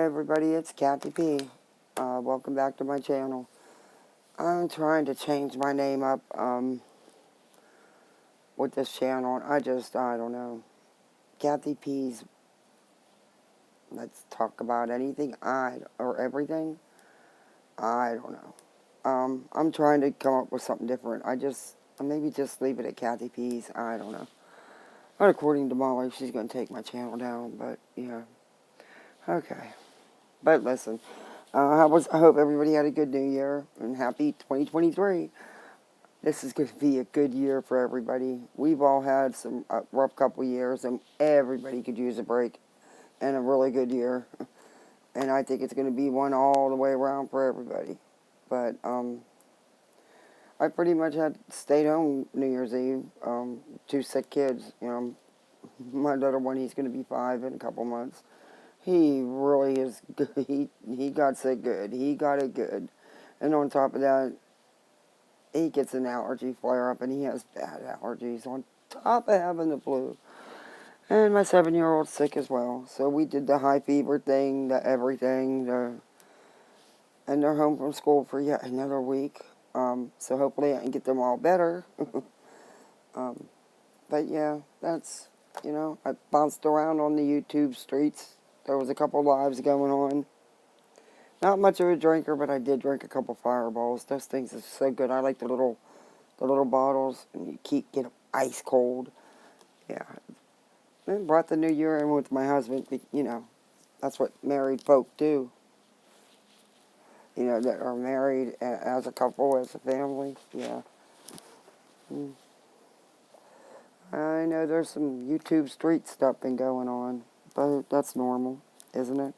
everybody, it's Kathy P. Welcome back to my channel. I'm trying to change my name up with this channel. I don't know. Kathy P's Let's Talk About Anything, or Everything. I don't know. I'm trying to come up with something different. Maybe just leave it at Kathy P's. I don't know. But according to Molly, she's going to take my channel down, but yeah. Okay. But listen, I hope everybody had a good New Year and happy 2023. This is going to be a good year for everybody. We've all had some rough couple years, and everybody could use a break and a really good year. And I think it's going to be one all the way around for everybody. But I pretty much had stayed home New Year's Eve. 2 sick kids. My little one, he's going to be 5 in a couple months. He really is good. He got sick good. He got it good. And on top of that, he gets an allergy flare-up, and he has bad allergies on top of having the flu. And my 7-year-old's sick as well. So we did the high fever thing, the everything, and they're home from school for yet another week. So hopefully I can get them all better. But yeah, that's, I bounced around on the YouTube streets. There was a couple lives going on. Not much of a drinker, but I did drink a couple Fireballs. Those things are so good. I like the little bottles, and you get them ice cold. Yeah. And brought the new year in with my husband. That's what married folk do. That are married as a couple, as a family. Yeah. I know there's some YouTube street stuff been going on, but that's normal, isn't it?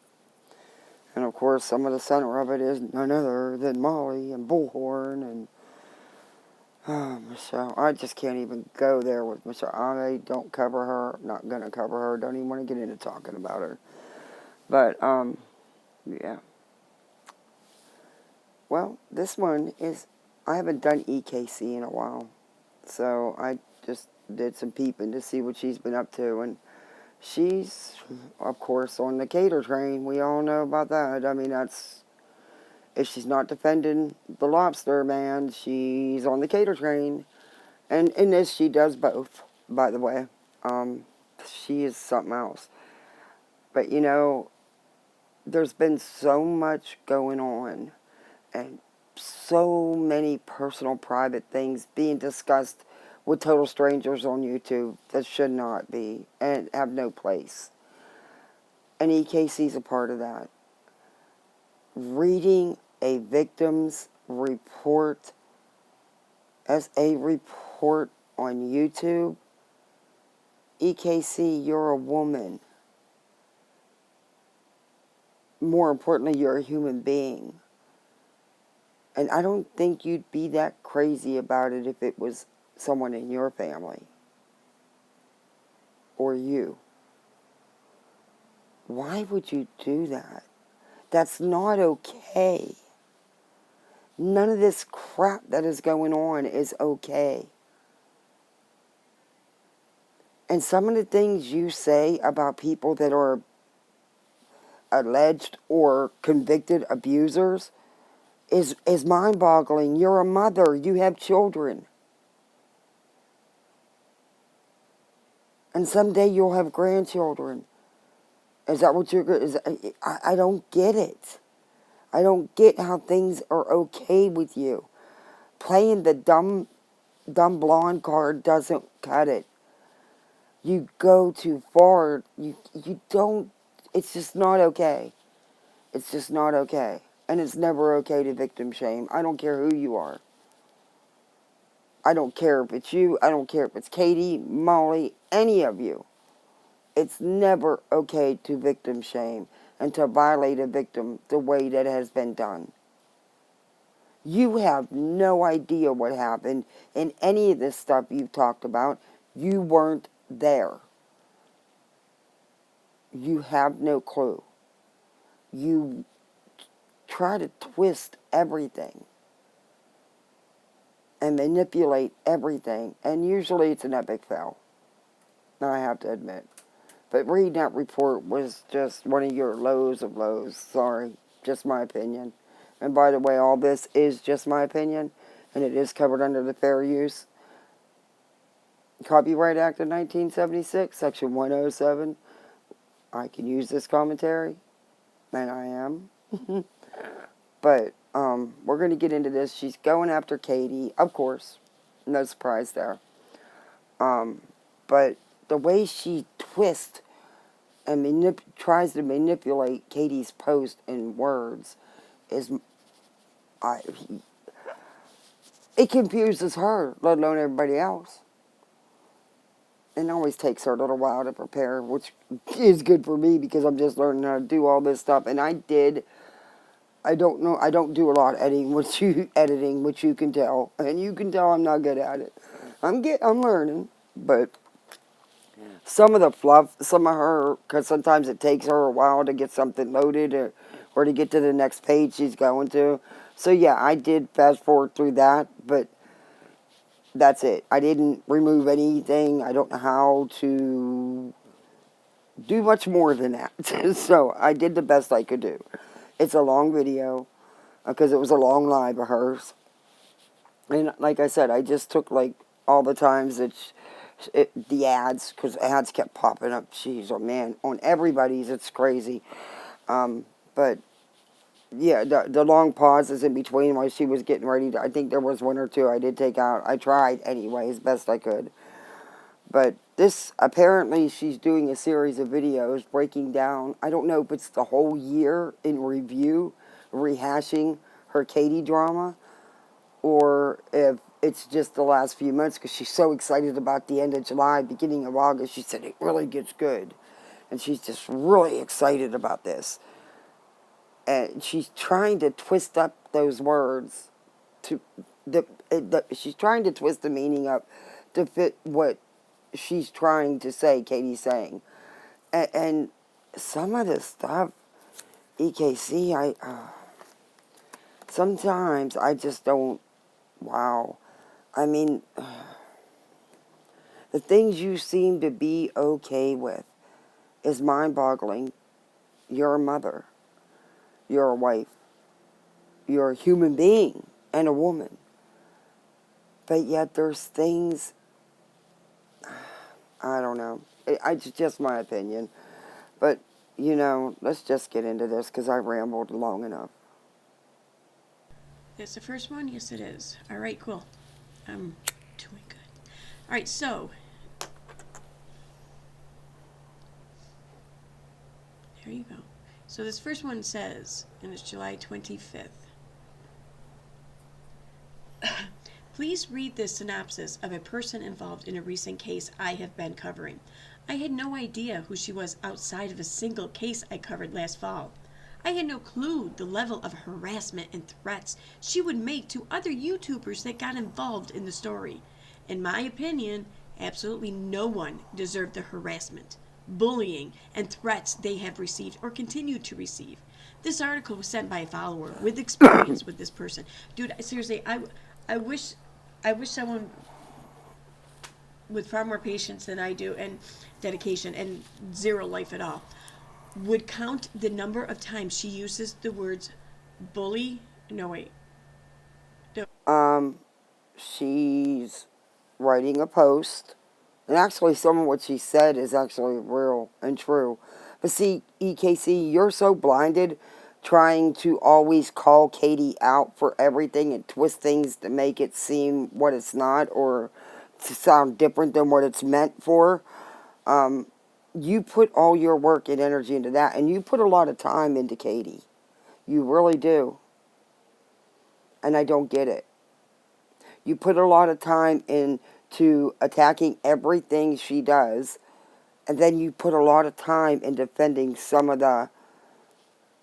And of course, some of the center of it is none other than Molly and Bullhorn and Michelle. I just can't even go there with Michelle. I don't cover her. Not gonna cover her. Don't even want to get into talking about her. But yeah. Well, this one is, I haven't done EKC in a while, so I just did some peeping to see what she's been up to, and she's, of course, on the cater train. We all know about that. I mean, if she's not defending the lobster man, she's on the cater train. And in this, she does both, by the way. She is something else. But, there's been so much going on, and so many personal, private things being discussed with total strangers on YouTube that should not be and have no place. And EKC is a part of that. Reading a victim's report as a report on YouTube, EKC, you're a woman. More importantly, you're a human being. And I don't think you'd be that crazy about it if it was someone in your family. Or you. Why would you do that? That's not okay. None of this crap that is going on is okay. And some of the things you say about people that are alleged or convicted abusers is mind-boggling. You're a mother. You have children. And someday you'll have grandchildren. Is that what you're... I don't get it. I don't get how things are okay with you. Playing the dumb blonde card doesn't cut it. You go too far. You don't... It's just not okay. It's just not okay. And it's never okay to victim shame. I don't care who you are. I don't care if it's you. I don't care if it's Katie, Molly, any of you. It's never okay to victim shame and to violate a victim the way that has been done. You have no idea what happened in any of this stuff you've talked about. You weren't there. You have no clue. You try to twist everything and manipulate everything, and usually it's an epic fail. I have to admit. But reading that report was just one of your lows of lows. Sorry, just my opinion. And by the way, all this is just my opinion, and it is covered under the Fair Use Copyright Act of 1976, Section 107. I can use this commentary, and I am. But we're going to get into this. She's going after Katie, of course. No surprise there. But the way she twists and tries to manipulate Katie's post in words is, it confuses her, let alone everybody else. It always takes her a little while to prepare, which is good for me because I'm just learning how to do all this stuff. And I don't do a lot of editing, which you can tell. And you can tell I'm not good at it. I'm learning, but some of the fluff, some of her, because sometimes it takes her a while to get something loaded or to get to the next page she's going to. So yeah, I did fast forward through that, but that's it. I didn't remove anything. I don't know how to do much more than that. So I did the best I could do. It's a long video because it was a long live of hers. And like I said, I just took like all the times that the ads, because ads kept popping up. Jeez, oh man, on everybody's, it's crazy. But yeah, the long pauses in between while she was getting ready to, I think there was one or two I did take out. I tried anyway, as best I could. But this, apparently she's doing a series of videos breaking down, I don't know if it's the whole year in review, rehashing her Katie drama, or if it's just the last few months, because she's so excited about the end of July, beginning of August. She said it really gets good. And she's just really excited about this. And she's trying to twist up those words to she's trying to twist the meaning up to fit what she's trying to say, Katie's saying. And some of this stuff, EKC, sometimes I just don't, wow. I mean, the things you seem to be okay with is mind-boggling. You're a mother. You're a wife. You're a human being and a woman. But yet there's things, I don't know. It's just my opinion. But, you know, let's just get into this because I rambled long enough. It's the first one? Yes, it is. All right, cool. I'm doing good. All right, so there you go. So this first one says, and it's July 25th. Please read this synopsis of a person involved in a recent case I have been covering. I had no idea who she was outside of a single case I covered last fall. I had no clue the level of harassment and threats she would make to other YouTubers that got involved in the story. In my opinion, absolutely no one deserved the harassment, bullying, and threats they have received or continue to receive. This article was sent by a follower with experience with this person. Dude, seriously, I wish someone with far more patience than I do and dedication and zero life at all would count the number of times she uses the words bully. No, wait. No. She's writing a post. And actually, some of what she said is actually real and true. But see, EKC, you're so blinded trying to always call Katie out for everything and twist things to make it seem what it's not or to sound different than what it's meant for. You put all your work and energy into that, and you put a lot of time into Katie. You really do. And I don't get it. You put a lot of time into attacking everything she does, and then you put a lot of time in defending some of the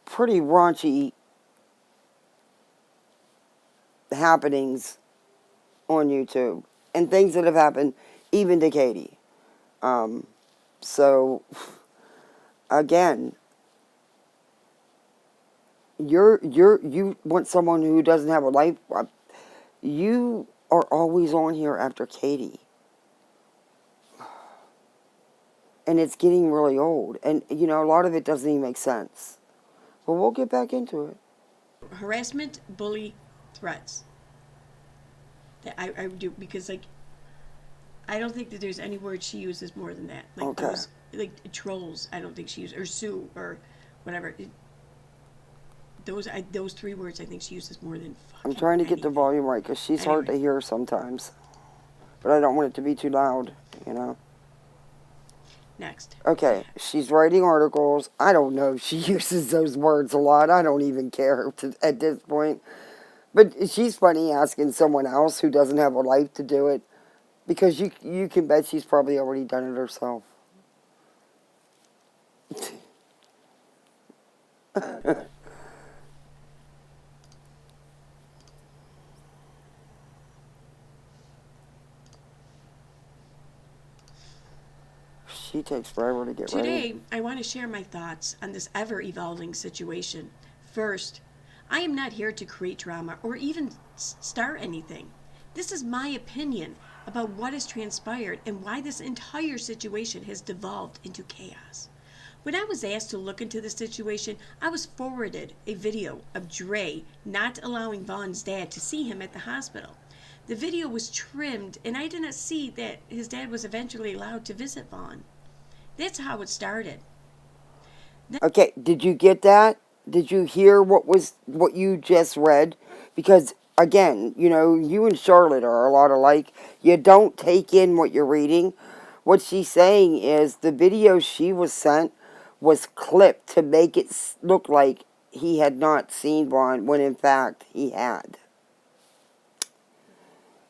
pretty raunchy happenings on YouTube and things that have happened even to Katie. So again, you want someone who doesn't have a life. You are always on here after Katie. And it's getting really old. And, you know, a lot of it doesn't even make sense. But we'll get back into it. Harassment, bully, threats. That I do, because, like, I don't think that there's any word she uses more than that. Like, Okay. those, like, trolls, I don't think she uses, or sue, or whatever. Those three words I think she uses more than fucking I'm trying to get the anything. volume right because she's hard to Anyway. hear sometimes. But I don't want it to be too loud, you know. Next. Okay, she's writing articles. I don't know if she uses those words a lot. I don't even care at this point. But she's funny asking someone else who doesn't have a life to do it. Because you can bet she's probably already done it herself. She takes forever to get ready. Today, I want to share my thoughts on this ever-evolving situation. First, I am not here to create drama or even start anything. This is my opinion about what has transpired and why this entire situation has devolved into chaos. When I was asked to look into the situation, I was forwarded a video of Dre not allowing Vaughn's dad to see him at the hospital. The video was trimmed, and I did not see that his dad was eventually allowed to visit Vaughn. That's how it started. Okay, did you get that? Did you hear what you just read? Because again, you know, you and Charlotte are a lot alike. You don't take in what you're reading. What she's saying is the video she was sent was clipped to make it look like he had not seen Vaughn when in fact he had.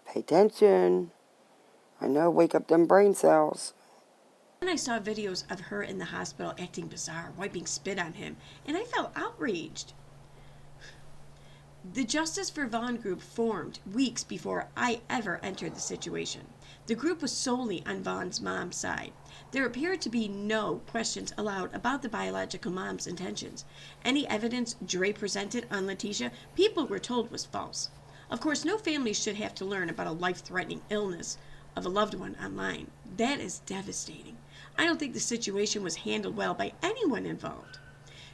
Pay attention. I know, wake up them brain cells. Then I saw videos of her in the hospital acting bizarre, wiping spit on him, and I felt outraged. The Justice for Vaughn group formed weeks before I ever entered the situation. The group was solely on Vaughn's mom's side. There appeared to be no questions allowed about the biological mom's intentions. Any evidence Dre presented on Letitia, people were told was false. Of course, no family should have to learn about a life-threatening illness of a loved one online. That is devastating. I don't think the situation was handled well by anyone involved.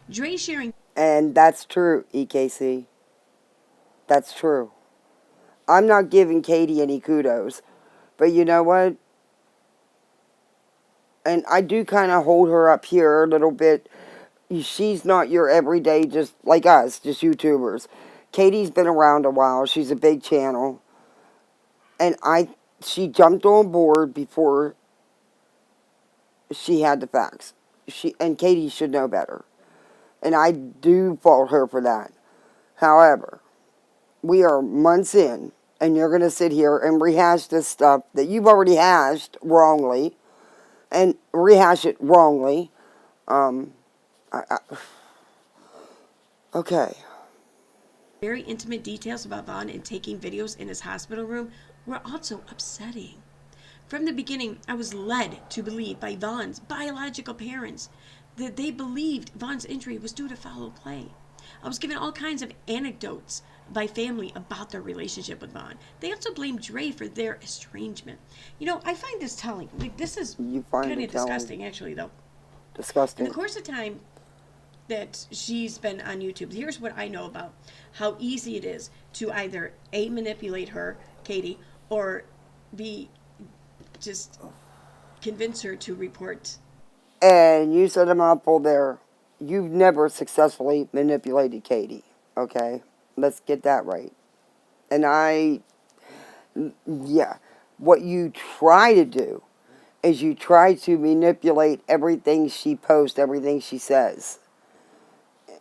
Dre sharing... And that's true, EKC. That's true. I'm not giving Katie any kudos. But you know what? And I do kind of hold her up here a little bit. She's not your everyday, just like us, just YouTubers. Katie's been around a while. She's a big channel. And she jumped on board before she had the facts. And Katie should know better. And I do fault her for that. However, we are months in, and you're going to sit here and rehash this stuff that you've already hashed wrongly, and rehash it wrongly. Okay. Very intimate details about Vaughn and taking videos in his hospital room were also upsetting. From the beginning, I was led to believe by Vaughn's biological parents that they believed Vaughn's injury was due to foul play. I was given all kinds of anecdotes by family about their relationship with Vaughn. They also blamed Dre for their estrangement. You know, I find this telling. Like, this is kind of disgusting, actually, though. Disgusting. In the course of time that she's been on YouTube, here's what I know about how easy it is to either A, manipulate her, Katie, or B, just convince her to report. And you said a mouthful there. You've never successfully manipulated Katie, okay? Let's get that right. And yeah, what you try to do is you try to manipulate everything she posts, everything she says.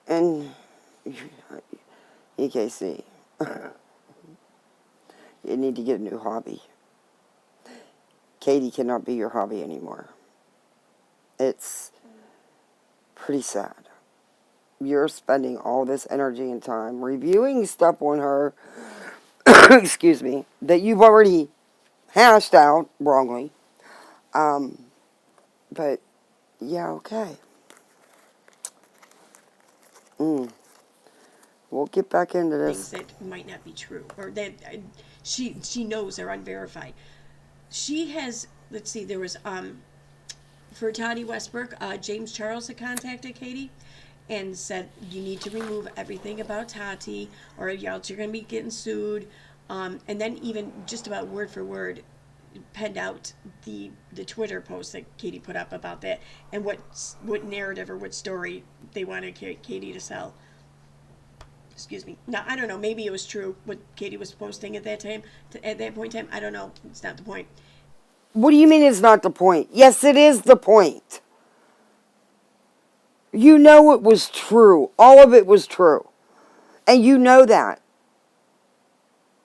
And EKC, you need to get a new hobby. Katie cannot be your hobby anymore. It's pretty sad. You're spending all this energy and time reviewing stuff on her, excuse me, that you've already hashed out wrongly. But, yeah, okay. We'll get back into this. Things that might not be true, or that she knows are unverified. She has, let's see, there was For Toddy Westbrook, James Charles had contacted Katie and said, you need to remove everything about Tati or else you're going to be getting sued. And then even just about word for word penned out the Twitter post that Katie put up about that and what narrative or what story they wanted Katie to sell. Excuse me. Now, I don't know. Maybe it was true what Katie was posting at that time. At that point in time, I don't know. It's not the point. What do you mean it's not the point? Yes, it is the point. You know it was true. All of it was true. And you know that.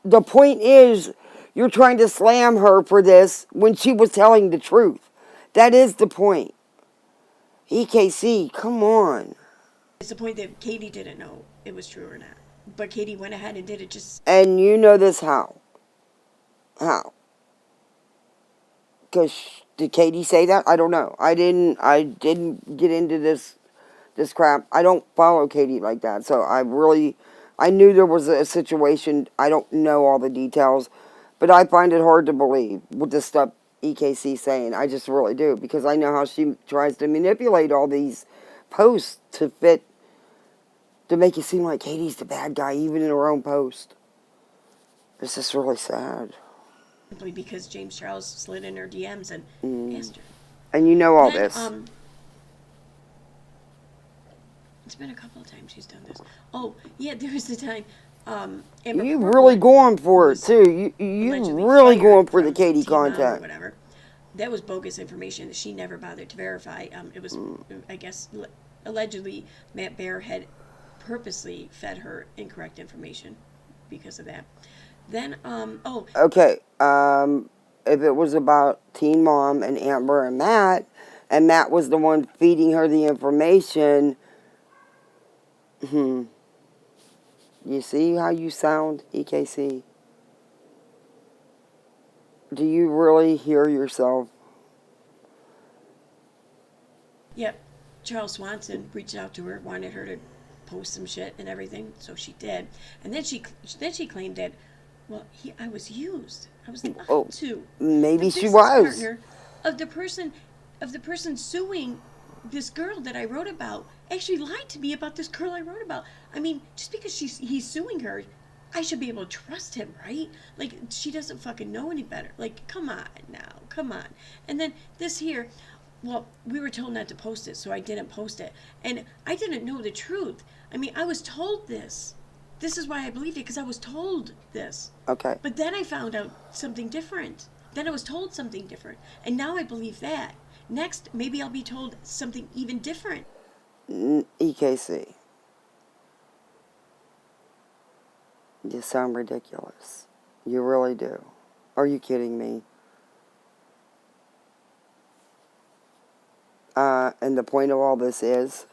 The point is, you're trying to slam her for this when she was telling the truth. That is the point. EKC, come on. It's the point that Katie didn't know it was true or not. But Katie went ahead and did it just... And you know this how? How? Because did Katie say that? I don't know. I didn't get into this crap. I don't follow Katie like that. So I knew there was a situation. I don't know all the details. But I find it hard to believe with the stuff EKC's saying. I just really do. Because I know how she tries to manipulate all these posts to make it seem like Katie's the bad guy, even in her own post. It's just really sad. Simply because James Charles slid in her DMs and asked her. And you know all Then, this. It's been a couple of times she's done this. Oh, yeah, there was the time. You really going for it, too. You really going for the Katie contact. Whatever. That was bogus information that she never bothered to verify. It was, I guess, allegedly Matt Bear had purposely fed her incorrect information because of that. Then, Okay, if it was about Teen Mom and Amber and Matt was the one feeding her the information, you see how you sound, EKC? Do you really hear yourself? Yep. Charles Swanson reached out to her, wanted her to post some shit and everything, so she did. And then she claimed that, well, I was used. I was lied to. Maybe she was. Partner of the person suing this girl that I wrote about actually lied to me about this girl I wrote about. I mean, just because he's suing her, I should be able to trust him, right? Like, she doesn't fucking know any better. Like, come on now, come on. And then this here, well, we were told not to post it, so I didn't post it. And I didn't know the truth. I mean, I was told this. This is why I believed it, because I was told this. Okay. But then I found out something different. Then I was told something different. And now I believe that. Next, maybe I'll be told something even different. EKC. You sound ridiculous. You really do. Are you kidding me? And the point of all this is,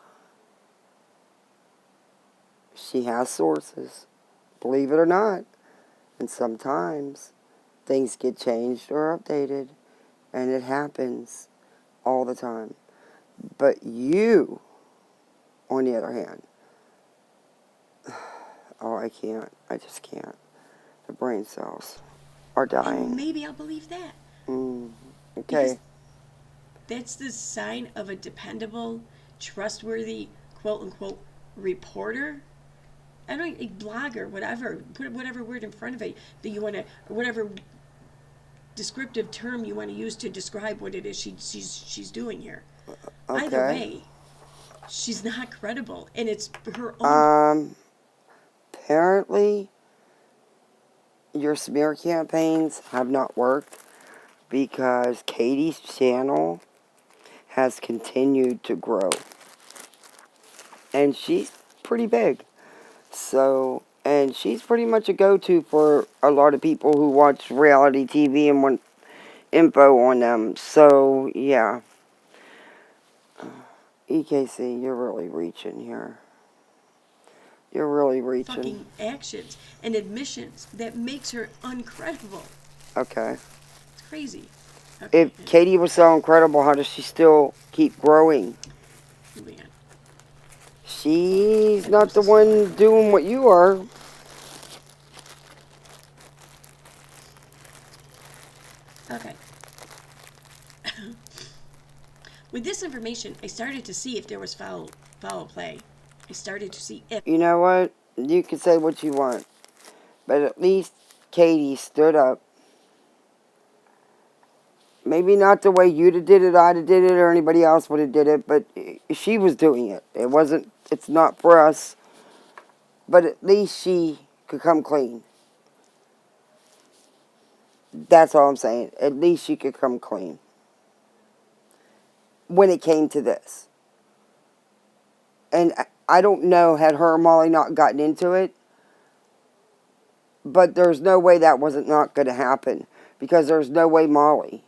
she has sources. Believe it or not. And sometimes things get changed or updated. And it happens all the time. But you, on the other hand, oh, I can't. I just can't. The brain cells are dying. And maybe I'll believe that. Okay. Because that's the sign of a dependable, trustworthy, quote-unquote, reporter. I don't know, a blogger, whatever. Put whatever word in front of it that you want to, whatever descriptive term you want to use to describe what it is she's doing here. Okay. Either way, she's not credible, and it's her own. Apparently, your smear campaigns have not worked because Katie's channel has continued to grow. And she's pretty big. So, and she's pretty much a go-to for a lot of people who watch reality TV and want info on them. So, yeah. EKC, you're really reaching here. You're really reaching. Fucking actions and admissions that makes her uncredible. Okay. It's crazy. Okay. If Katie was so incredible, how does she still keep growing? Moving on. She's not the one doing what you are. Okay. With this information, I started to see if there was foul play. I started to see if. You know what? You can say what you want, but at least Katie stood up. Maybe not the way you'd have did it, I'd have did it, or anybody else would have did it, but she was doing it. It's not for us, but at least she could come clean. That's all I'm saying. At least she could come clean. When it came to this. And I don't know, had her and Molly not gotten into it, but there's no way that wasn't not going to happen, because there's no way Molly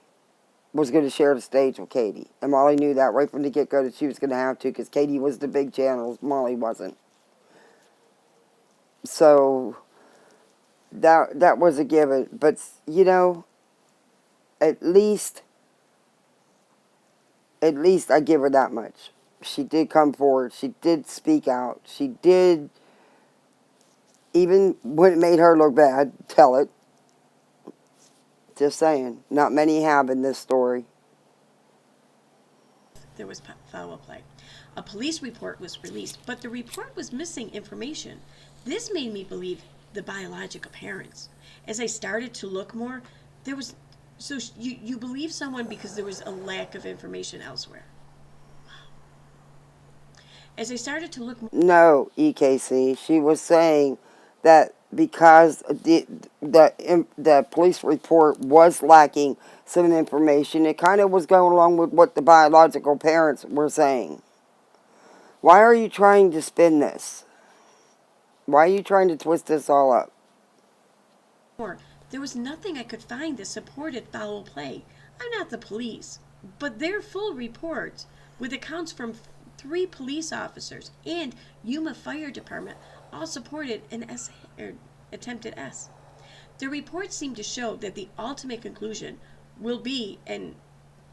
was going to share the stage with Katie. And Molly knew that right from the get-go, that she was going to have to, because Katie was the big channel, Molly wasn't. So that was a given. But, you know, at least I give her that much. She did come forward. She did speak out. She did, even when it made her look bad, tell it. Just saying. Not many have in this story. There was foul play. A police report was released, but the report was missing information. This made me believe the biological parents. As I started to look more, there was... So you believe someone because there was a lack of information elsewhere. As I started to look... No, EKC. She was saying that because the police report was lacking some information, it kind of was going along with what the biological parents were saying. Why are you trying to spin this? Why are you trying to twist this all up? There was nothing I could find that supported foul play. I'm not the police, but their full report, with accounts from 3 police officers and Yuma Fire Department, all supported an attempted S. The report seemed to show that the ultimate conclusion will be an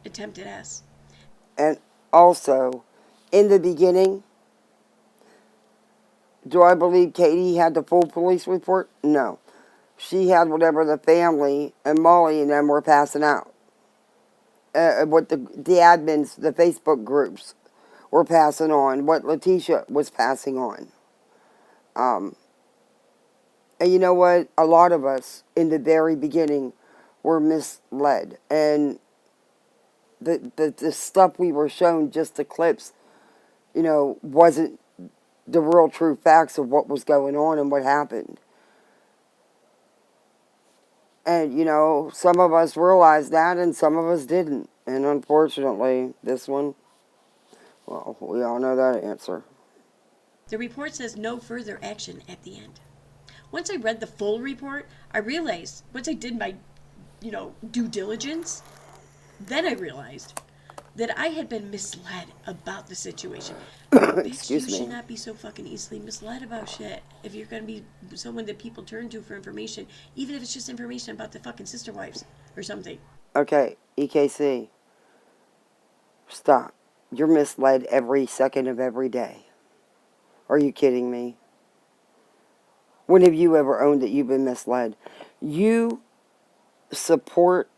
attempted S. And also, in the beginning, do I believe Katie had the full police report? No. She had whatever the family and Molly and them were passing out. What the admins, the Facebook groups were passing on. What Letitia was passing on. And you know what? A lot of us, in the very beginning, were misled. And the stuff we were shown, just the clips, you know, wasn't the real true facts of what was going on and what happened. And, you know, some of us realized that and some of us didn't. And unfortunately, this one, well, we all know that answer. The report says no further action at the end. Once I read the full report, I realized, once I did my, due diligence, then I realized that I had been misled about the situation. Excuse me. You should not be so fucking easily misled about shit. If you're going to be someone that people turn to for information, even if it's just information about the fucking sister wives or something. Okay, EKC. Stop. You're misled every second of every day. Are you kidding me? When have you ever owned that you've been misled? You support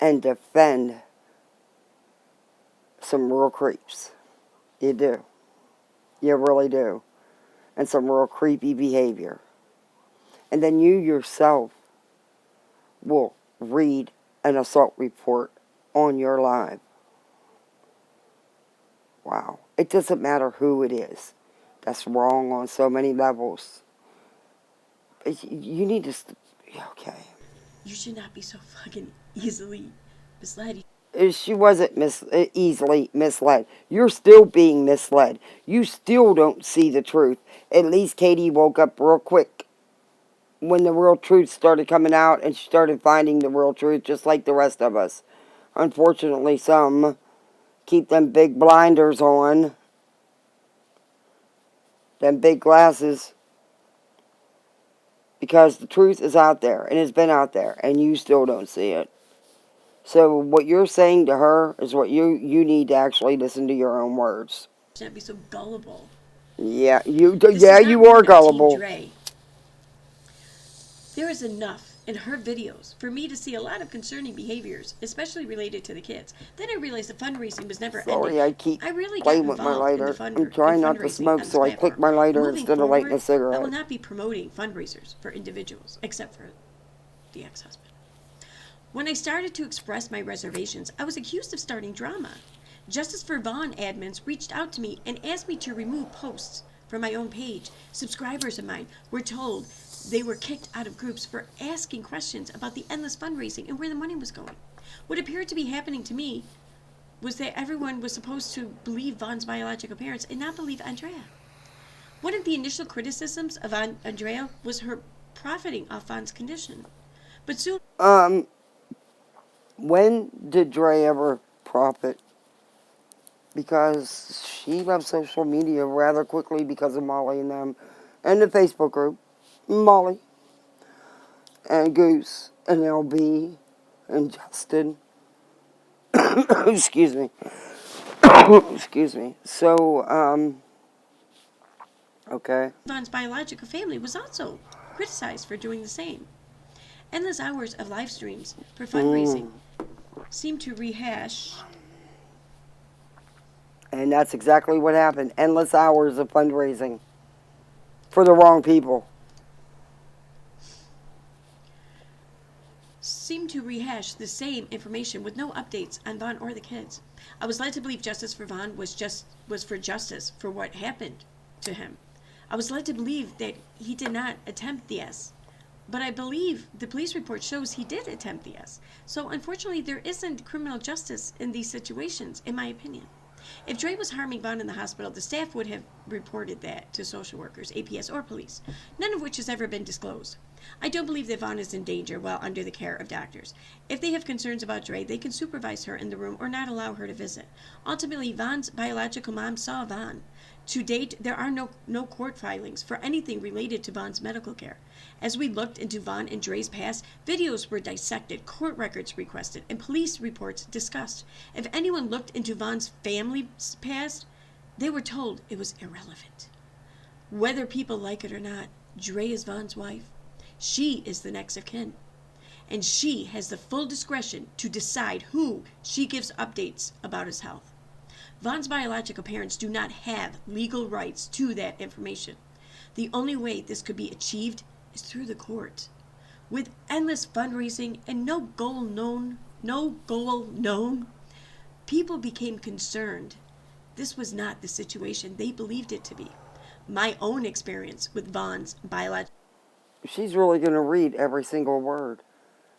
and defend some real creeps. You do. You really do. And some real creepy behavior. And then you yourself will read an assault report on your live. Wow. It doesn't matter who it is. That's wrong on so many levels. You need to... Okay. You should not be so fucking easily misled. She wasn't easily misled. You're still being misled. You still don't see the truth. At least Katie woke up real quick when the real truth started coming out and she started finding the real truth, just like the rest of us. Unfortunately, some keep them big blinders on, them big glasses, because the truth is out there and it's been out there and you still don't see it. So what you're saying to her is what you need to actually listen to your own words. You should not be so gullible. Yeah, you are gullible. There is enough in her videos for me to see a lot of concerning behaviors, especially related to the kids. Then I realized the fundraising was never Sorry, ending. I keep I really got playing with my involved in the lighter. I'm trying not to fundraising smoke, on this so I pick platform. my lighter Moving instead of lighting a forward, I cigarette. will not be promoting fundraisers for individuals, except for the ex-husband. When I started to express my reservations, I was accused of starting drama. Justice for Vaughn admins reached out to me and asked me to remove posts from my own page. Subscribers of mine were told they were kicked out of groups for asking questions about the endless fundraising and where the money was going. What appeared to be happening to me was that everyone was supposed to believe Vaughn's biological parents and not believe Andrea. One of the initial criticisms of Andrea was her profiting off Vaughn's condition. But soon, When did Dre ever profit? Because she left social media rather quickly because of Molly and them. And the Facebook group. Molly. And Goose. And LB. And Justin. Excuse me. Excuse me. So, okay. Vaughn's biological family was also criticized for doing the same. Endless hours of live streams for fundraising seem to rehash. And that's exactly what happened. Endless hours of fundraising. For the wrong people. Seem to rehash the same information with no updates on Vaughn or the kids. I was led to believe justice for Vaughn was for justice for what happened to him. I was led to believe that he did not attempt the S. But I believe the police report shows he did attempt the S. So unfortunately, there isn't criminal justice in these situations, in my opinion. If Dre was harming Vaughn in the hospital, the staff would have reported that to social workers, APS, or police, none of which has ever been disclosed. I don't believe that Vaughn is in danger while under the care of doctors. If they have concerns about Dre, they can supervise her in the room or not allow her to visit. Ultimately, Vaughn's biological mom saw Vaughn. To date, there are no court filings for anything related to Vaughn's medical care. As we looked into Vaughn and Dre's past, videos were dissected, court records requested, and police reports discussed. If anyone looked into Vaughn's family's past, they were told it was irrelevant. Whether people like it or not, Dre is Vaughn's wife. She is the next of kin. And she has the full discretion to decide who she gives updates about his health. Vaughn's biological parents do not have legal rights to that information. The only way this could be achieved is through the court. With endless fundraising and no goal known, people became concerned. This was not the situation they believed it to be. My own experience with Vaughn's biological... She's really going to read every single word.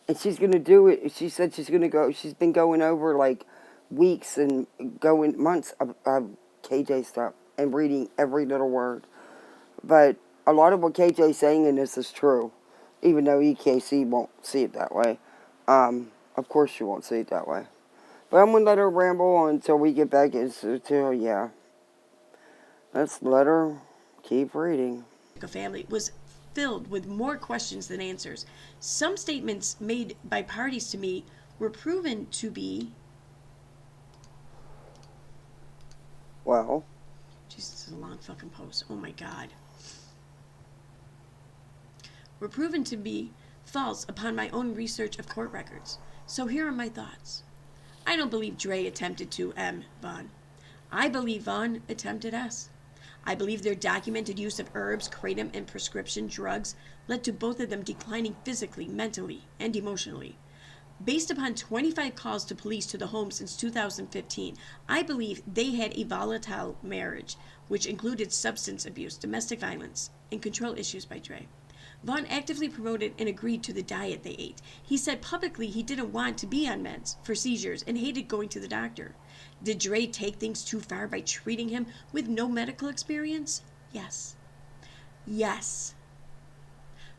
And she's going to do it. She said she's going to go. She's been going over like weeks and going months of KJ stuff and reading every little word. But a lot of what KJ's saying in this is true, even though EKC won't see it that way. Of course she won't see it that way. But I'm going to let her ramble on until we get back into, yeah. Let's let her keep reading. Family was filled with more questions than answers. Some statements made by parties to me were proven to be... Well... Jesus, this is a long fucking post. Oh my God. Were proven to be false upon my own research of court records. So here are my thoughts. I don't believe Dre attempted to M. Vaughn. I believe Vaughn attempted S. I believe their documented use of herbs, kratom, and prescription drugs led to both of them declining physically, mentally, and emotionally. Based upon 25 calls to police to the home since 2015, I believe they had a volatile marriage, which included substance abuse, domestic violence, and control issues by Dre. Vaughn actively promoted and agreed to the diet they ate. He said publicly he didn't want to be on meds for seizures and hated going to the doctor. Did Dre take things too far by treating him with no medical experience? Yes. Yes.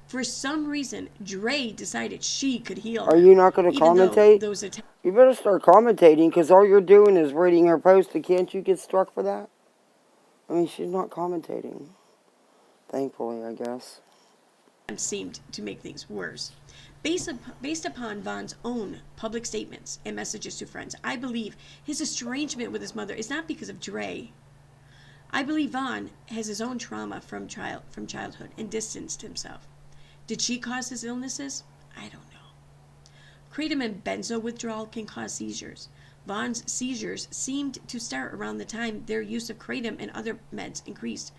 For some reason, Dre decided she could heal him. Are you not going to commentate? You better start commentating, because all you're doing is reading her post, and can't you get struck for that? I mean, she's not commentating. Thankfully, I guess. Seemed to make things worse. Based upon Vaughn's own public statements and messages to friends, I believe his estrangement with his mother is not because of Dre. I believe Vaughn has his own trauma from childhood and distanced himself. Did she cause his illnesses? I don't know. Kratom and benzo withdrawal can cause seizures. Vaughn's seizures seemed to start around the time their use of kratom and other meds increased.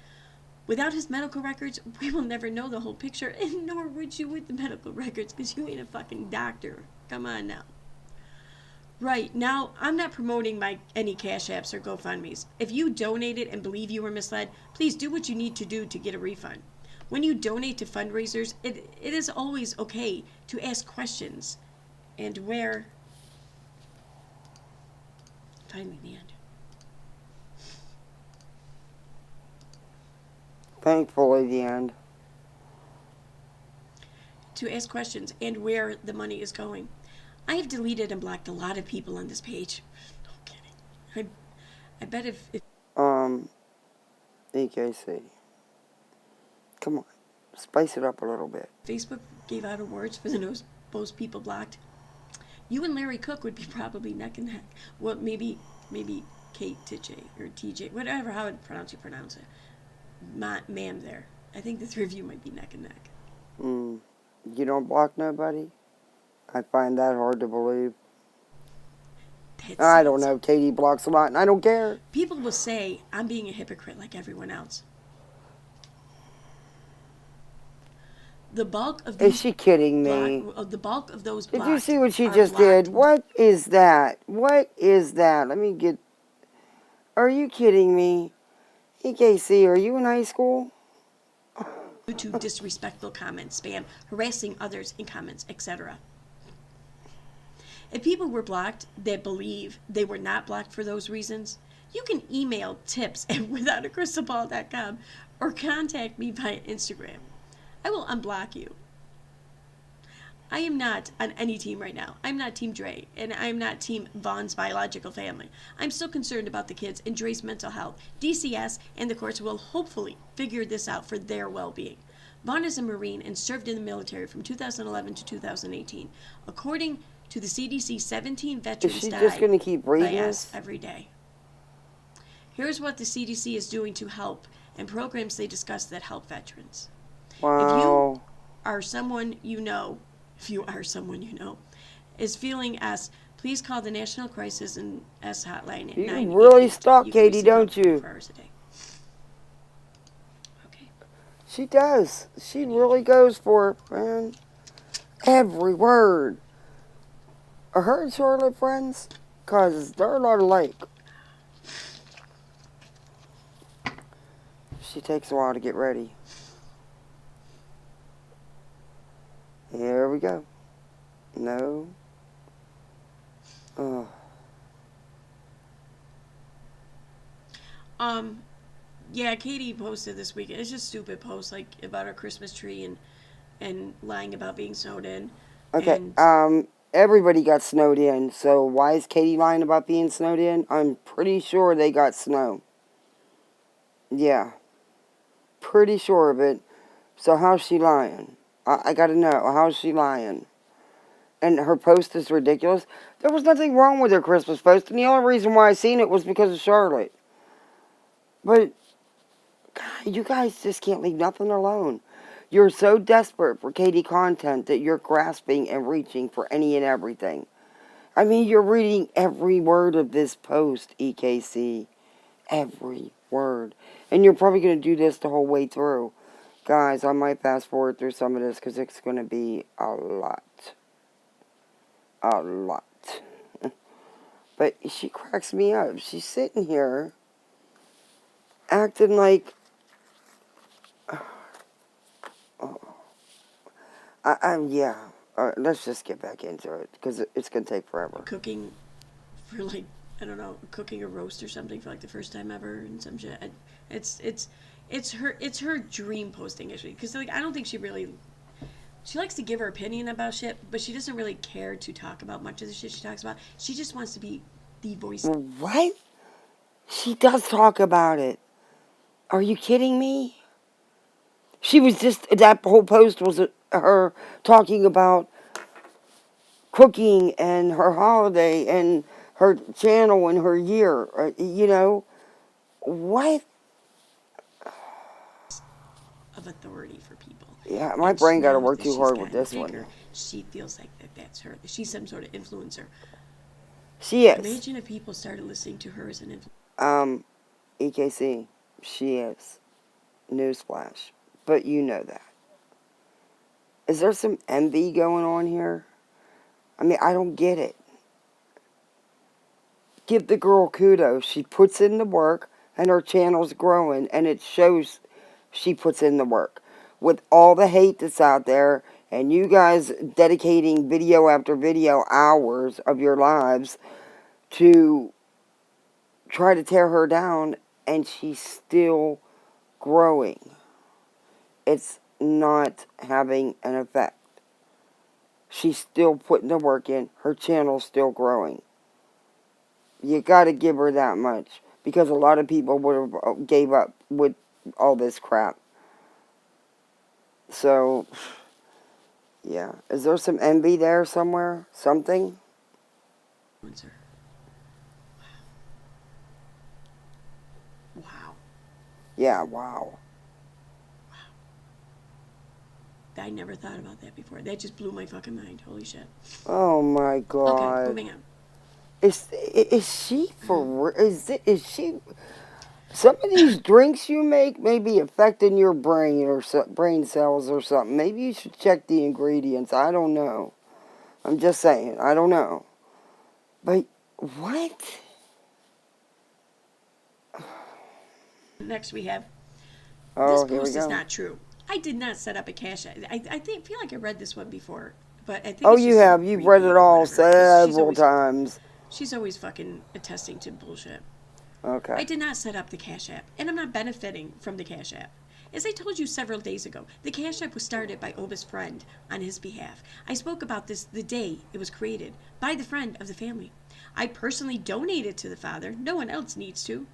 Without his medical records, we will never know the whole picture, and nor would you with the medical records, because you ain't a fucking doctor. Come on now. Right, now, I'm not promoting any Cash Apps or GoFundMes. If you donated and believe you were misled, please do what you need to do to get a refund. When you donate to fundraisers, it is always okay to ask questions. And where... Finally, the end. Thankfully, the end. To ask questions and where the money is going. I have deleted and blocked a lot of people on this page. No kidding. I bet if EKC. Come on. Spice it up a little bit. Facebook gave out awards for the most people blocked, you and Larry Cook would be probably neck and neck. Well, maybe Kate Titche or TJ, whatever, how would pronounce it. Ma'am there. I think the three of you might be neck and neck. You don't block nobody? I find that hard to believe. I don't know. Katie blocks a lot, and I don't care. People will say I'm being a hypocrite like everyone else. The bulk of Is she kidding me? The bulk of those blocked. Did you see what she just did? What is that? What is that? Let me get... Are you kidding me? EKC, are you in high school? Due to disrespectful comments, spam, harassing others in comments, etc. If people were blocked that believe they were not blocked for those reasons, you can email tips@withoutacrystalball.com or contact me via Instagram. I will unblock you. I am not on any team right now. I'm not Team Dre, and I'm not Team Vaughn's biological family. I'm still concerned about the kids and Dre's mental health. DCS and the courts will hopefully figure this out for their well-being. Vaughn is a Marine and served in the military from 2011 to 2018. According to the CDC, 17 veterans is she die just going to keep reading by this? every day. Here's what the CDC is doing to help and programs they discuss that help veterans. Wow. If you are someone you know, is feeling S, please call the National Crisis and S hotline at 988. You really stalk Katie, don't you? 4 hours a day. Okay. She does. She really goes for it, man. Every word. Are her and Charlotte friends? Because they're a lot alike. She takes a while to get ready. Here we go. No. Oh. Yeah, Katie posted this weekend. It's just stupid posts like about her Christmas tree and lying about being snowed in. Okay. Everybody got snowed in. So why is Katie lying about being snowed in? I'm pretty sure they got snow. Yeah. Pretty sure of it. So how's she lying? I gotta know, how's she lying? And her post is ridiculous. There was nothing wrong with her Christmas post, and the only reason why I seen it was because of Charlotte. But, God, you guys just can't leave nothing alone. You're so desperate for Katie content that you're grasping and reaching for any and everything. I mean, you're reading every word of this post, EKC. Every word. And you're probably going to do this the whole way through. Guys, I might fast forward through some of this because it's going to be a lot. A lot. But she cracks me up. She's sitting here acting like... yeah. Let's just get back into it because it's going to take forever. Cooking for like, I don't know, cooking a roast or something for like the first time ever and some shit. It's her dream posting issue because like I don't think she likes to give her opinion about shit, but she doesn't really care to talk about much of the shit she talks about. She just wants to be the voice. What? She does talk about it. Are you kidding me? She was just, that whole post was her talking about cooking and her holiday and her channel and her year. You know, what? of authority for people. Yeah, my And brain got to now work that too she's hard with gotten this bigger, one. she feels like that's her. She's some sort of influencer. She is. Imagine if people started listening to her as an influencer. EKC, she is. Newsflash. But you know that. Is there some envy going on here? I mean, I don't get it. Give the girl kudos. She puts in the work, and her channel's growing, and it shows she puts in the work. With all the hate that's out there, and you guys dedicating video after video, hours of your lives, to try to tear her down, and she's still growing. It's not having an effect. She's still putting the work in. Her channel's still growing. You gotta give her that much. Because a lot of people would have gave up with all this crap. So, yeah. Is there some envy there somewhere? Something? Wow. Yeah, wow. I never thought about that before. That just blew my fucking mind. Holy shit. Oh my God. Okay, moving on. Is she for real? Is she... Some of these drinks you make may be affecting your brain or brain cells or something. Maybe you should check the ingredients. I don't know. I'm just saying. I don't know. But what? Next we have, Oh, this here we post is go. not true. I did not set up a cash app. I feel like I read this one before, but I think Oh, it's you just a have. You've read repeat it or all whatever, 'cause several times. she's always fucking attesting to bullshit. Okay. I did not set up the Cash App, and I'm not benefiting from the Cash App. As I told you several days ago, the Cash App was started by Oba's friend on his behalf. I spoke about this the day it was created by the friend of the family. I personally donated to the father. No one else needs to.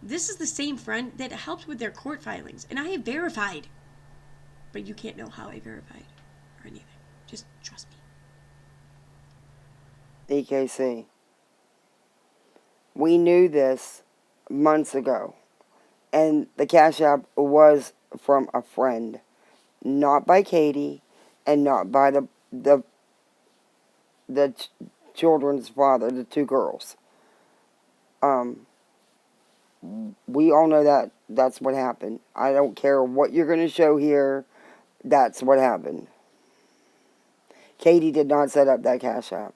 This is the same friend that helped with their court filings, and I have verified. But you can't know how I verified or anything. Just trust me. EKC. We knew this months ago. And the Cash App was from a friend. Not by Katie and not by the children's father, the two girls. We all know that that's what happened. I don't care what you're going to show here. That's what happened. Katie did not set up that Cash App.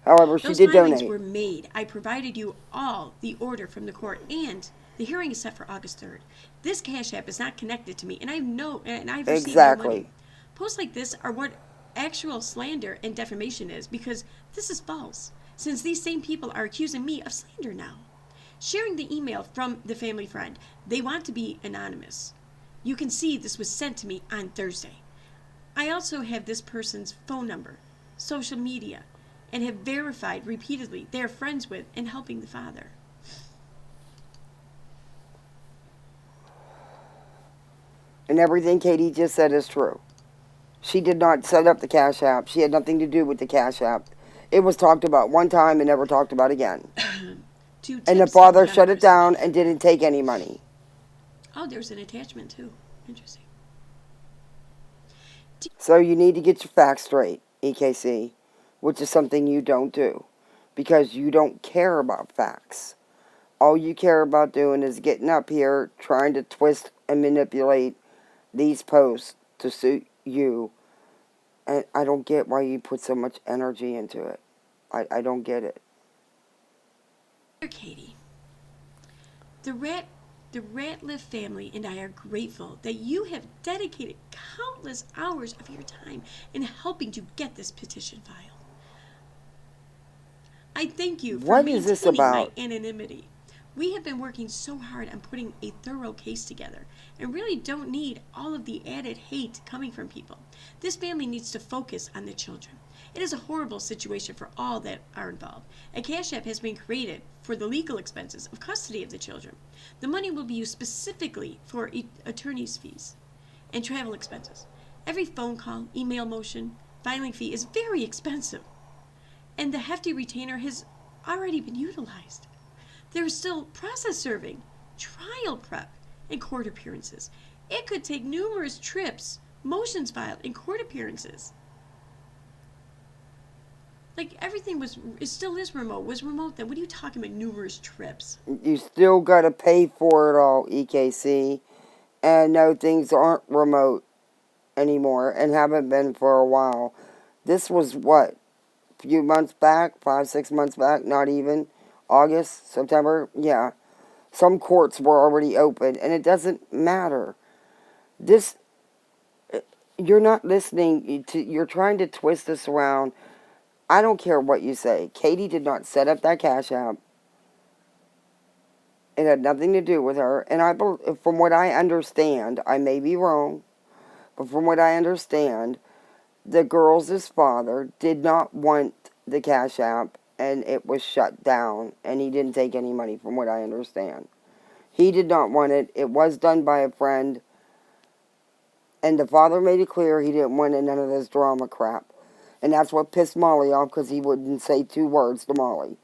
However, she Those did filings donate. were made. I provided you all the order from the court, and the hearing is set for August 3rd. This Cash App is not connected to me, and I've received no money. Posts like this are what actual slander and defamation is, because this is false, since these same people are accusing me of slander now. Sharing the email from the family friend, they want to be anonymous. You can see this was sent to me on Thursday. I also have this person's phone number, social media, and have verified repeatedly they are friends with and helping the father. And everything Katie just said is true. She did not set up the Cash App. She had nothing to do with the Cash App. It was talked about one time and never talked about again. And the father shut it down and didn't take any money. Oh, there's an attachment too. Interesting. So you need to get your facts straight, EKC, which is something you don't do. Because you don't care about facts. All you care about doing is getting up here, trying to twist and manipulate these posts to suit you. And I don't get why you put so much energy into it. I don't get it. Dear Katie, the Ratliff family and I are grateful that you have dedicated countless hours of your time in helping to get this petition filed. I thank you for maintaining my anonymity. We have been working so hard on putting a thorough case together and really don't need all of the added hate coming from people. This family needs to focus on the children. It is a horrible situation for all that are involved. A Cash App has been created for the legal expenses of custody of the children. The money will be used specifically for attorney's fees and travel expenses. Every phone call, email motion, filing fee is very expensive, and the hefty retainer has already been utilized. There is still process serving, trial prep, and court appearances. it could take numerous trips, motions filed, and court appearances. Like, everything it still is remote. Was remote then? What are you talking about, numerous trips? You still got to pay for it all, EKC. And no, things aren't remote anymore and haven't been for a while. This was what? A few months back? 5, 6 months back? Not even. August? September? Yeah. Some courts were already open, and it doesn't matter. This, you're not listening. You're trying to twist this around. I don't care what you say. Katie did not set up that Cash App. It had nothing to do with her. And from what I understand, I may be wrong, but from what I understand, the girls' father did not want the Cash App, and it was shut down, and he didn't take any money, from what I understand. He did not want it. It was done by a friend, and the father made it clear he didn't want none of this drama crap. And that's what pissed Molly off, because he wouldn't say 2 words to Molly.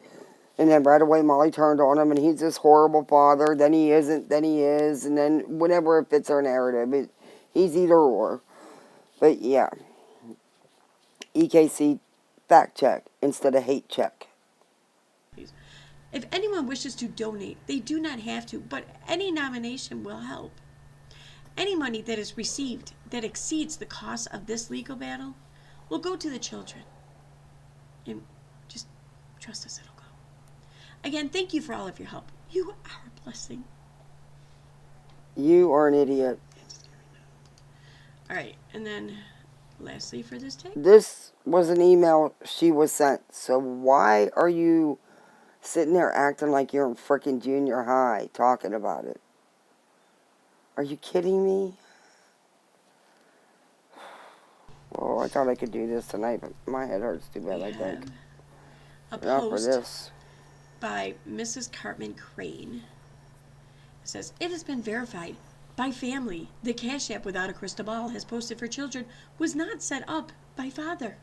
And then right away Molly turned on him, and he's this horrible father, then he isn't, then he is, and then whenever it fits her narrative, he's either or. But yeah, EKC, fact check instead of hate check. If anyone wishes to donate, they do not have to, but any nomination will help. Any money that is received that exceeds the cost of this legal battle will go to the children. And just trust us, it'll go. Again, thank you for all of your help. You are a blessing. You are an idiot. All right, and then lastly for this take. This was an email she was sent, so why are you sitting there acting like you're in frickin' junior high talking about it? Are you kidding me? Oh, I thought I could do this tonight, but my head hurts too bad, I think. A Not for post this. by Mrs. Cartman Crane. It says, it has been verified by family. The Cash App without a crystal ball has posted for children was not set up by father.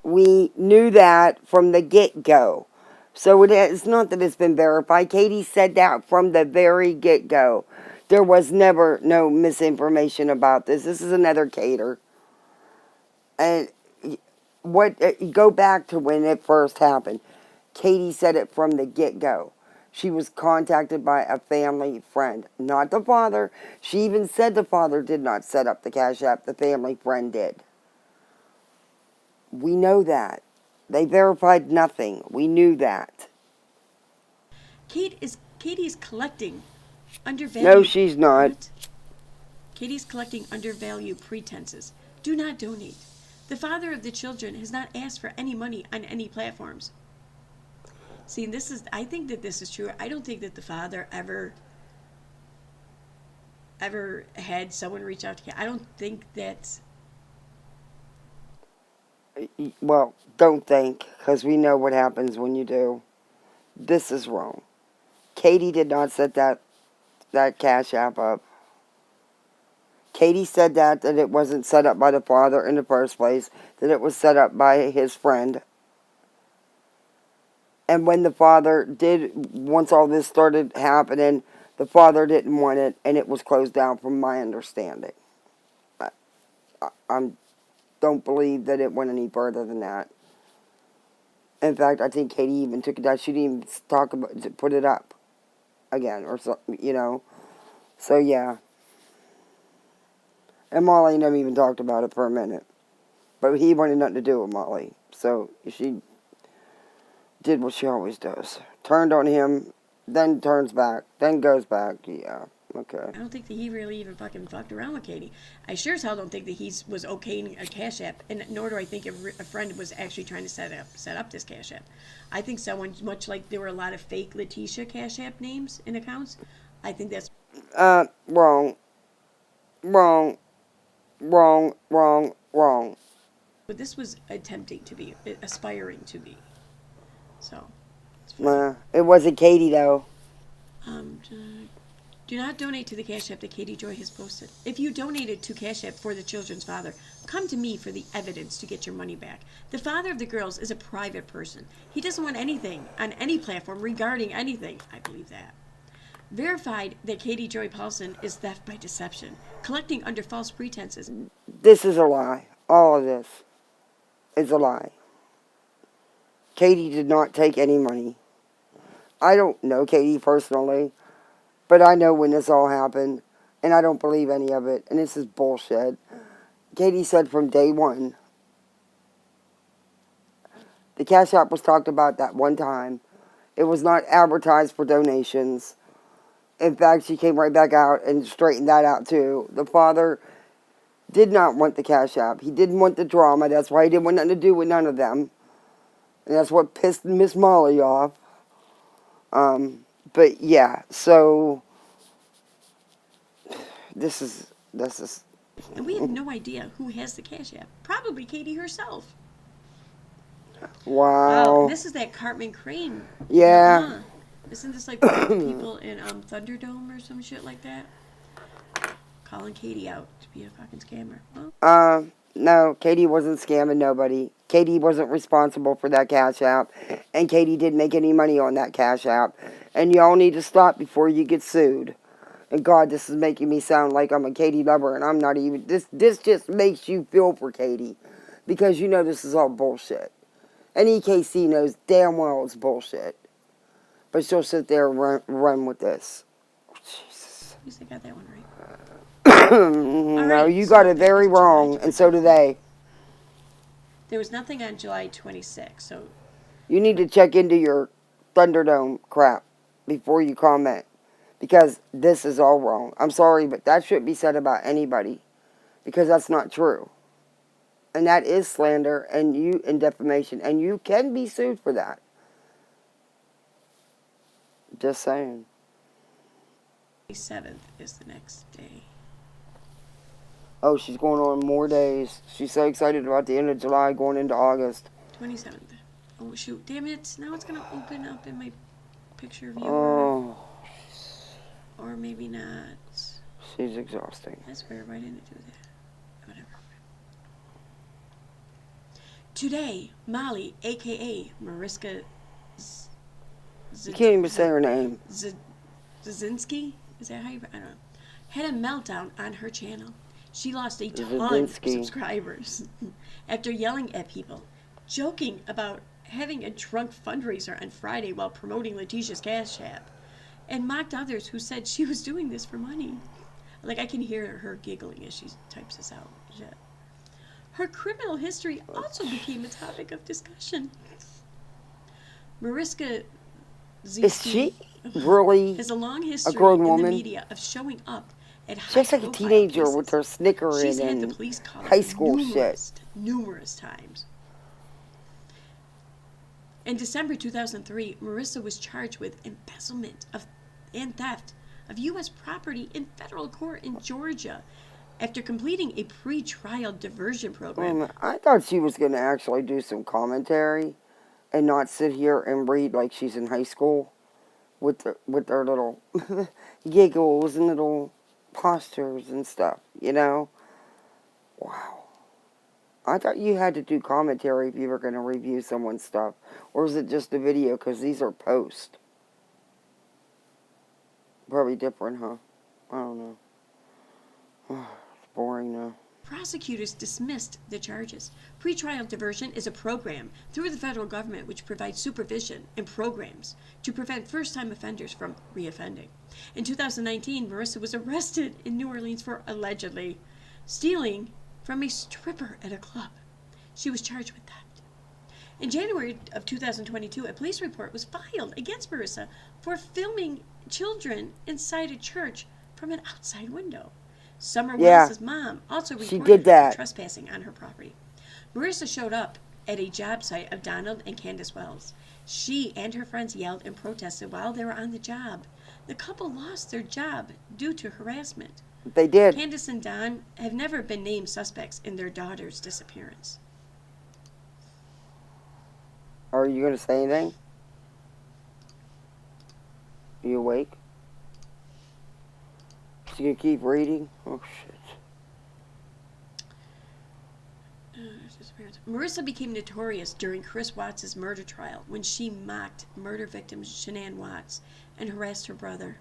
We knew that from the get-go. So it's not that it's been verified. Katie said that from the very get-go. There was never no misinformation about this. This is another cater. And go back to when it first happened. Katie said it from the get-go. She was contacted by a family friend, not the father. She even said the father did not set up the Cash App. The family friend did. We know that. They verified nothing. We knew that. Katie is collecting undervalued... No, she's not. What? Katie's collecting undervalued pretenses. Do not donate. The father of the children has not asked for any money on any platforms. See, I think that this is true. I don't think that the father ever had someone reach out to Katie. I don't think that... Well, don't think, because we know what happens when you do. This is wrong. Katie did not set that Cash App up. Katie said that it wasn't set up by the father in the first place, that it was set up by his friend. And when the father once all this started happening, the father didn't want it, and it was closed down from my understanding. I don't believe that it went any further than that. In fact, I think Katie even took it down. She didn't even put it up again, or something, you know. So, yeah. And Molly never even talked about it for a minute. But he wanted nothing to do with Molly. So, she did what she always does. Turned on him, then turns back, then goes back. Yeah, okay. I don't think that he really even fucking fucked around with Katie. I sure as hell don't think that he was okaying a Cash App, and nor do I think a friend was actually trying to set up this Cash App. I think someone, much like there were a lot of fake Letitia Cash App names in accounts, I think that's... Wrong. But this was attempting to be, aspiring to be. So, it wasn't Katie, though. Do not donate to the Cash App that Katie Joy has posted. If you donated to Cash App for the children's father, come to me for the evidence to get your money back. The father of the girls is a private person. He doesn't want anything on any platform regarding anything. I believe that. verified that Katie Joy Paulson is theft by deception, collecting under false pretenses. This is a lie. All of this is a lie. Katie did not take any money. I don't know Katie personally, but I know when this all happened, and I don't believe any of it, and this is bullshit. Katie said from day one, the Cash App was talked about that one time. It was not advertised for donations. In fact, she came right back out and straightened that out too. The father did not want the Cash App. He didn't want the drama. That's why he didn't want nothing to do with none of them. And that's what pissed Miss Molly off. But yeah, so this is. And we have no idea who has the Cash App. Probably Katie herself. Wow. This is that Cartman Crane. Yeah. Isn't this like people in Thunderdome or some shit like that? Calling Katie out to be a fucking scammer. Well, no, Katie wasn't scamming nobody. Katie wasn't responsible for that Cash App. And Katie didn't make any money on that Cash App. And y'all need to stop before you get sued. And God, this is making me sound like I'm a Katie lover, and I'm not even. This just makes you feel for Katie. Because you know this is all bullshit. And EKC knows damn well it's bullshit. But she'll sit there and run with this. Oh, Jesus. at least I got that one right. No, you got it very wrong, and so do they. There was nothing on July 26th, so... You need to check into your Thunderdome crap before you comment. Because this is all wrong. I'm sorry, but that shouldn't be said about anybody. Because that's not true. And that is slander and defamation. And you can be sued for that. Just saying. 27th is the next day. Oh, she's going on more days. She's so excited about the end of July going into August. 27th. Oh, shoot. Damn it. Now it's going to open up in my picture viewer. Oh. Or maybe not. She's exhausting. That's weird. Why didn't it do that? Whatever. Today, Molly, a.k.a. Mariska You can't even say her name. Zazinski? Is that how you... I don't know. Had a meltdown on her channel. She lost a ton of subscribers after yelling at people, joking about having a drunk fundraiser on Friday while promoting Letitia's Cash App, and mocked others who said she was doing this for money. Like, I can hear her giggling as she types this out. Shit. Her criminal history also became a topic of discussion. Mariska Zazinski is she really has a long history grown in woman? The media of showing up at she's like a teenager places. with her snickering She's had the and police call high school numerous times. In December 2003, Marissa was charged with embezzlement and theft of U.S. property in federal court in Georgia after completing a pre-trial diversion program. I thought she was going to actually do some commentary and not sit here and read like she's in high school with her little giggles and little postures and stuff, you know? Wow. I thought you had to do commentary if you were going to review someone's stuff. Or is it just a video? Because these are posts. Probably different, huh? I don't know. It's boring now. Prosecutors dismissed the charges. Pretrial diversion is a program through the federal government which provides supervision and programs to prevent first-time offenders from reoffending. In 2019, Marissa was arrested in New Orleans for allegedly stealing from a stripper at a club. She was charged with theft. In January of 2022, a police report was filed against Marissa for filming children inside a church from an outside window. Summer Willis's mom also reported her trespassing on her property. Marissa showed up at a job site of Donald and Candace Wells. She and her friends yelled and protested while they were on the job. The couple lost their job due to harassment. They did. Candace and Don have never been named suspects in their daughter's disappearance. Are you going to say anything? Are you awake? You gonna keep reading? Oh shit. Marissa became notorious during Chris Watts' murder trial when she mocked murder victim Shanann Watts and harassed her brother.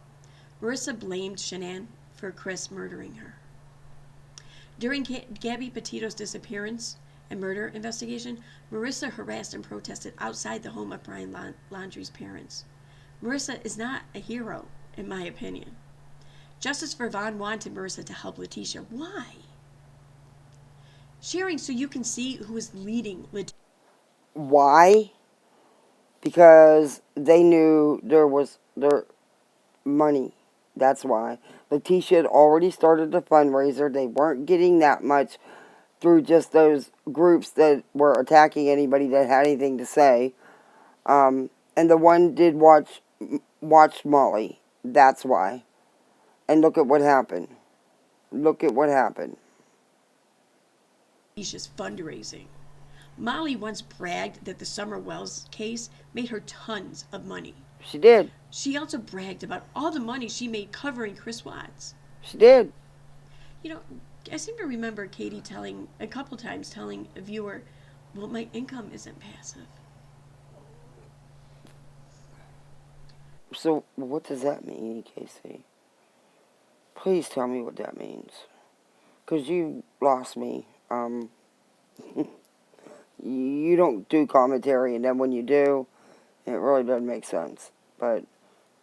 Marissa blamed Shanann for Chris murdering her. During Gabby Petito's disappearance and murder investigation, Marissa harassed and protested outside the home of Brian Laundrie's parents. Marissa is not a hero, in my opinion. Justice for Vaughn wanted Marissa to help Letitia. Why? Sharing so you can see who is leading Letitia. Why? Because they knew there was their money. That's why. Letitia had already started the fundraiser. They weren't getting that much through just those groups that were attacking anybody that had anything to say. And the one did watch Molly. That's why. And look at what happened. Look at what happened. Letitia's fundraising. Molly once bragged that the Summer Wells case made her tons of money. She did. She also bragged about all the money she made covering Chris Watts. She did. You know, I seem to remember Katie telling a viewer, well, my income isn't passive. So, what does that mean, EKC? Please tell me what that means. Because you lost me. You don't do commentary, and then when you do, it really doesn't make sense. But,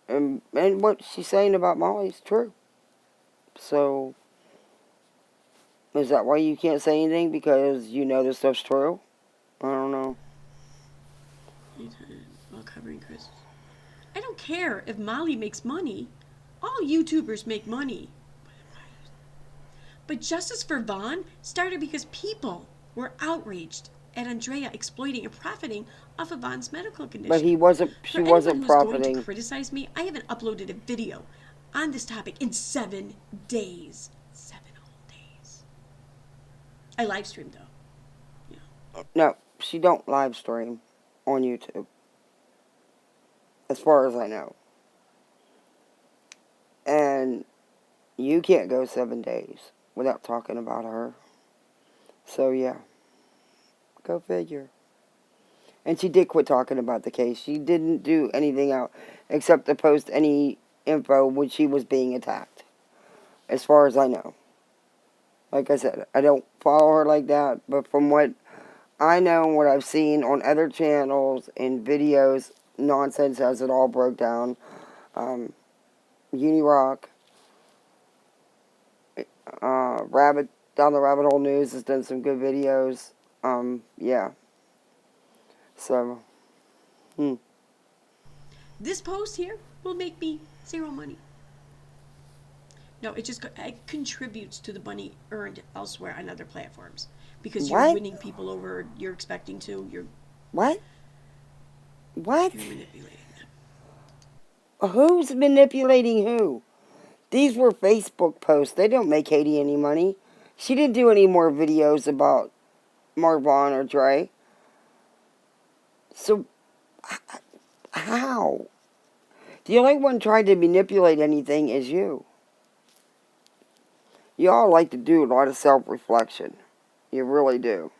and what she's saying about Molly is true. So, is that why you can't say anything? Because you know this stuff's true? I don't know. While covering Chris. I don't care if Molly makes money. All YouTubers make money. But Justice for Vaughn started because people were outraged at Andrea exploiting and profiting off of Vaughn's medical condition. But she wasn't profiting. Going to criticize me, I haven't uploaded a video on this topic in 7 days. 7 whole days. I live streamed though. Yeah. No, she don't live stream on YouTube. As far as I know. And you can't go 7 days without talking about her. So, yeah. Go figure. And she did quit talking about the case. She didn't do anything else except to post any info when she was being attacked. As far as I know. Like I said, I don't follow her like that. But from what I know and what I've seen on other channels and videos, nonsense as it all broke down. Unirock. Down the Rabbit Hole News has done some good videos. Yeah. So, This post here will make me zero money. No, it contributes to the money earned elsewhere on other platforms. Because you're winning people over, you're expecting to, What? You're manipulating them. Who's manipulating who? These were Facebook posts. They don't make Katie any money. She didn't do any more videos about Marvon or Dre. So, how? The only one trying to manipulate anything is you. Y'all like to do a lot of self-reflection. You really do.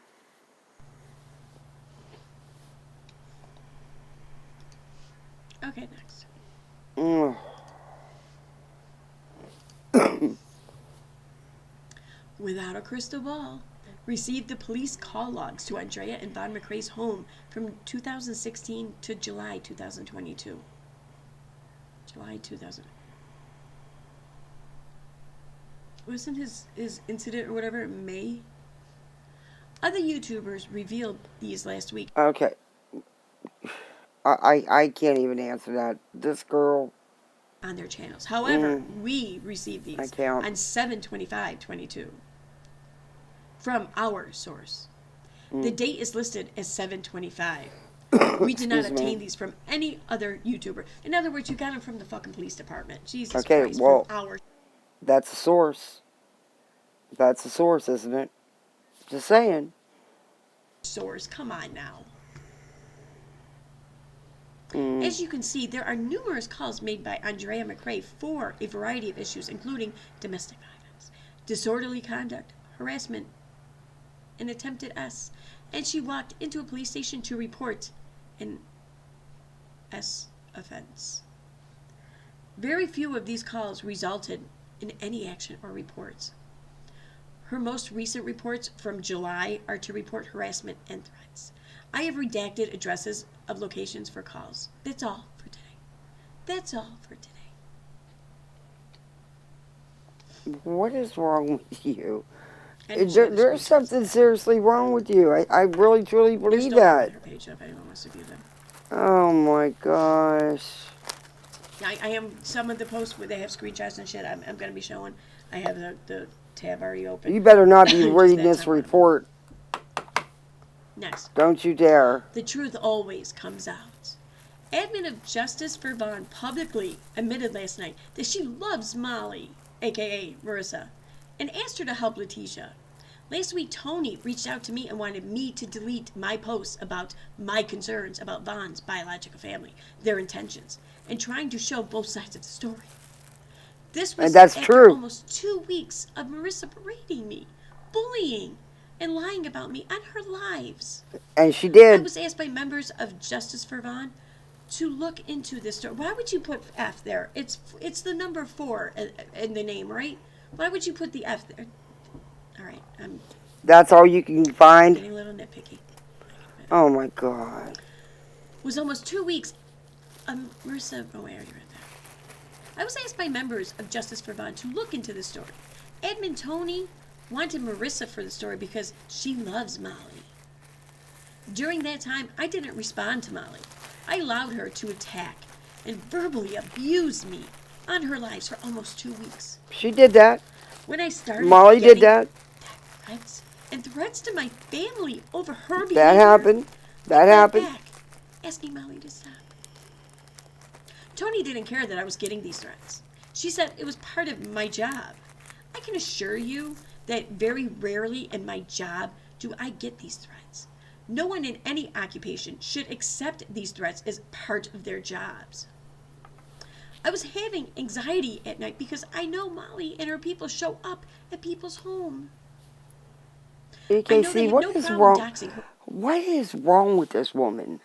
Okay, next. Without a crystal ball, received the police call logs to Andrea and Von McRae's home from 2016 to July 2022. July 2000. Wasn't his incident or whatever in May? Other YouTubers revealed these last week. Okay. I can't even answer that. This girl... on their channels. However, we received these on 7/25/22 from our source. The date is listed as 7/25. We did not obtain these from any other YouTuber. In other words, you got them from the fucking police department. Jesus Christ, well, from our... That's a source. That's a source, isn't it? Just saying. Source, come on now. As you can see, there are numerous calls made by Andrea McRae for a variety of issues, including domestic violence, disorderly conduct, harassment, and attempted S. And she walked into a police station to report an S offense. Very few of these calls resulted in any action or reports. Her most recent reports from July are to report harassment and threats. I have redacted addresses of locations for calls. That's all for today. That's all for today. What is wrong with you? And she had the There's screenshots something of that. seriously wrong with you. I really, truly They're believe still there on that. her page, so if anyone wants to view them. Oh my gosh. I am some of the posts where they have screenshots and shit. I'm going to be showing. I have the tab already open. You better not be Just reading that's this not one of them. report. Next. Don't you dare. The truth always comes out. Admin of Justice for Vaughn publicly admitted last night that she loves Molly, aka Marissa, and asked her to help Letitia. Last week, Tony reached out to me and wanted me to delete my posts about my concerns about Vaughn's biological family, their intentions, and trying to show both sides of the story. This was And that's after true. almost 2 weeks of Marissa berating me, bullying, and lying about me on her lives. And she I did. was asked by members of Justice for Vaughn to look into this story. Why would you put F there? It's the number 4 in the name, right? Why would you put the F there? All right, I'm That's all you can find? getting a little nitpicky. Oh my god. It was almost 2 weeks. Marissa, oh, wait, I already read that. I was asked by members of Justice for Vaughn to look into the story. Admin Tony wanted Marissa for the story because she loves Molly. During that time, I didn't respond to Molly. I allowed her to attack and verbally abuse me on her lives for almost 2 weeks. She did that. When I started Molly did that. threats and threats to my family over her behavior, That happened. That I fought happened. back, asking Molly to stop. Tony didn't care that I was getting these threats. She said it was part of my job. I can assure you that very rarely in my job do I get these threats. No one in any occupation should accept these threats as part of their jobs. I was having anxiety at night because I know Molly and her people show up at people's home. I know they EKC, had what no is problem wrong? doxing her. What is wrong with this woman?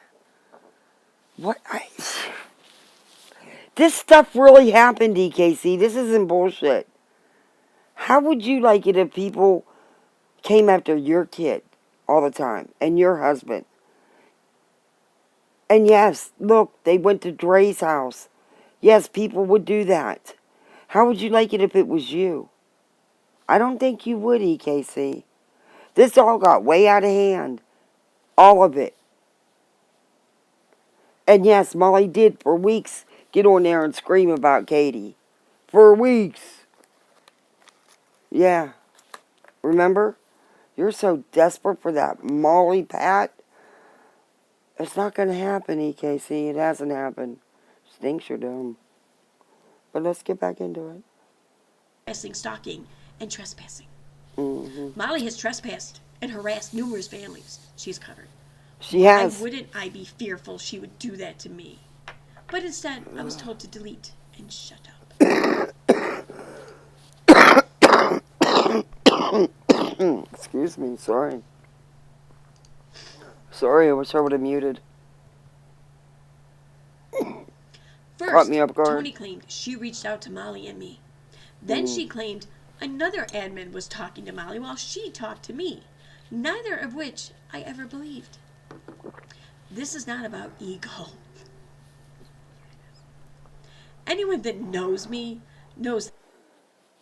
This stuff really happened, EKC. This isn't bullshit. How would you like it if people came after your kid all the time and your husband? And yes, look, they went to Dre's house. Yes, people would do that. How would you like it if it was you? I don't think you would, EKC. This all got way out of hand. All of it. And yes, Molly did for weeks get on there and scream about Katie. For weeks. Yeah. Remember? You're so desperate for that Molly Pat. It's not going to happen, EKC. It hasn't happened. Stinks you're dumb. But let's get back into it. Stalking, and trespassing. Mm-hmm. Molly has trespassed and harassed numerous families she's covered. She has. Why wouldn't I be fearful she would do that to me? But instead, I was told to delete and shut up. Excuse me, sorry. Sorry, I wish I would have muted. Caught First, me off guard. Tony claimed she reached out to Molly and me. Then she claimed another admin was talking to Molly while she talked to me, neither of which I ever believed. This is not about ego. Anyone that knows me knows.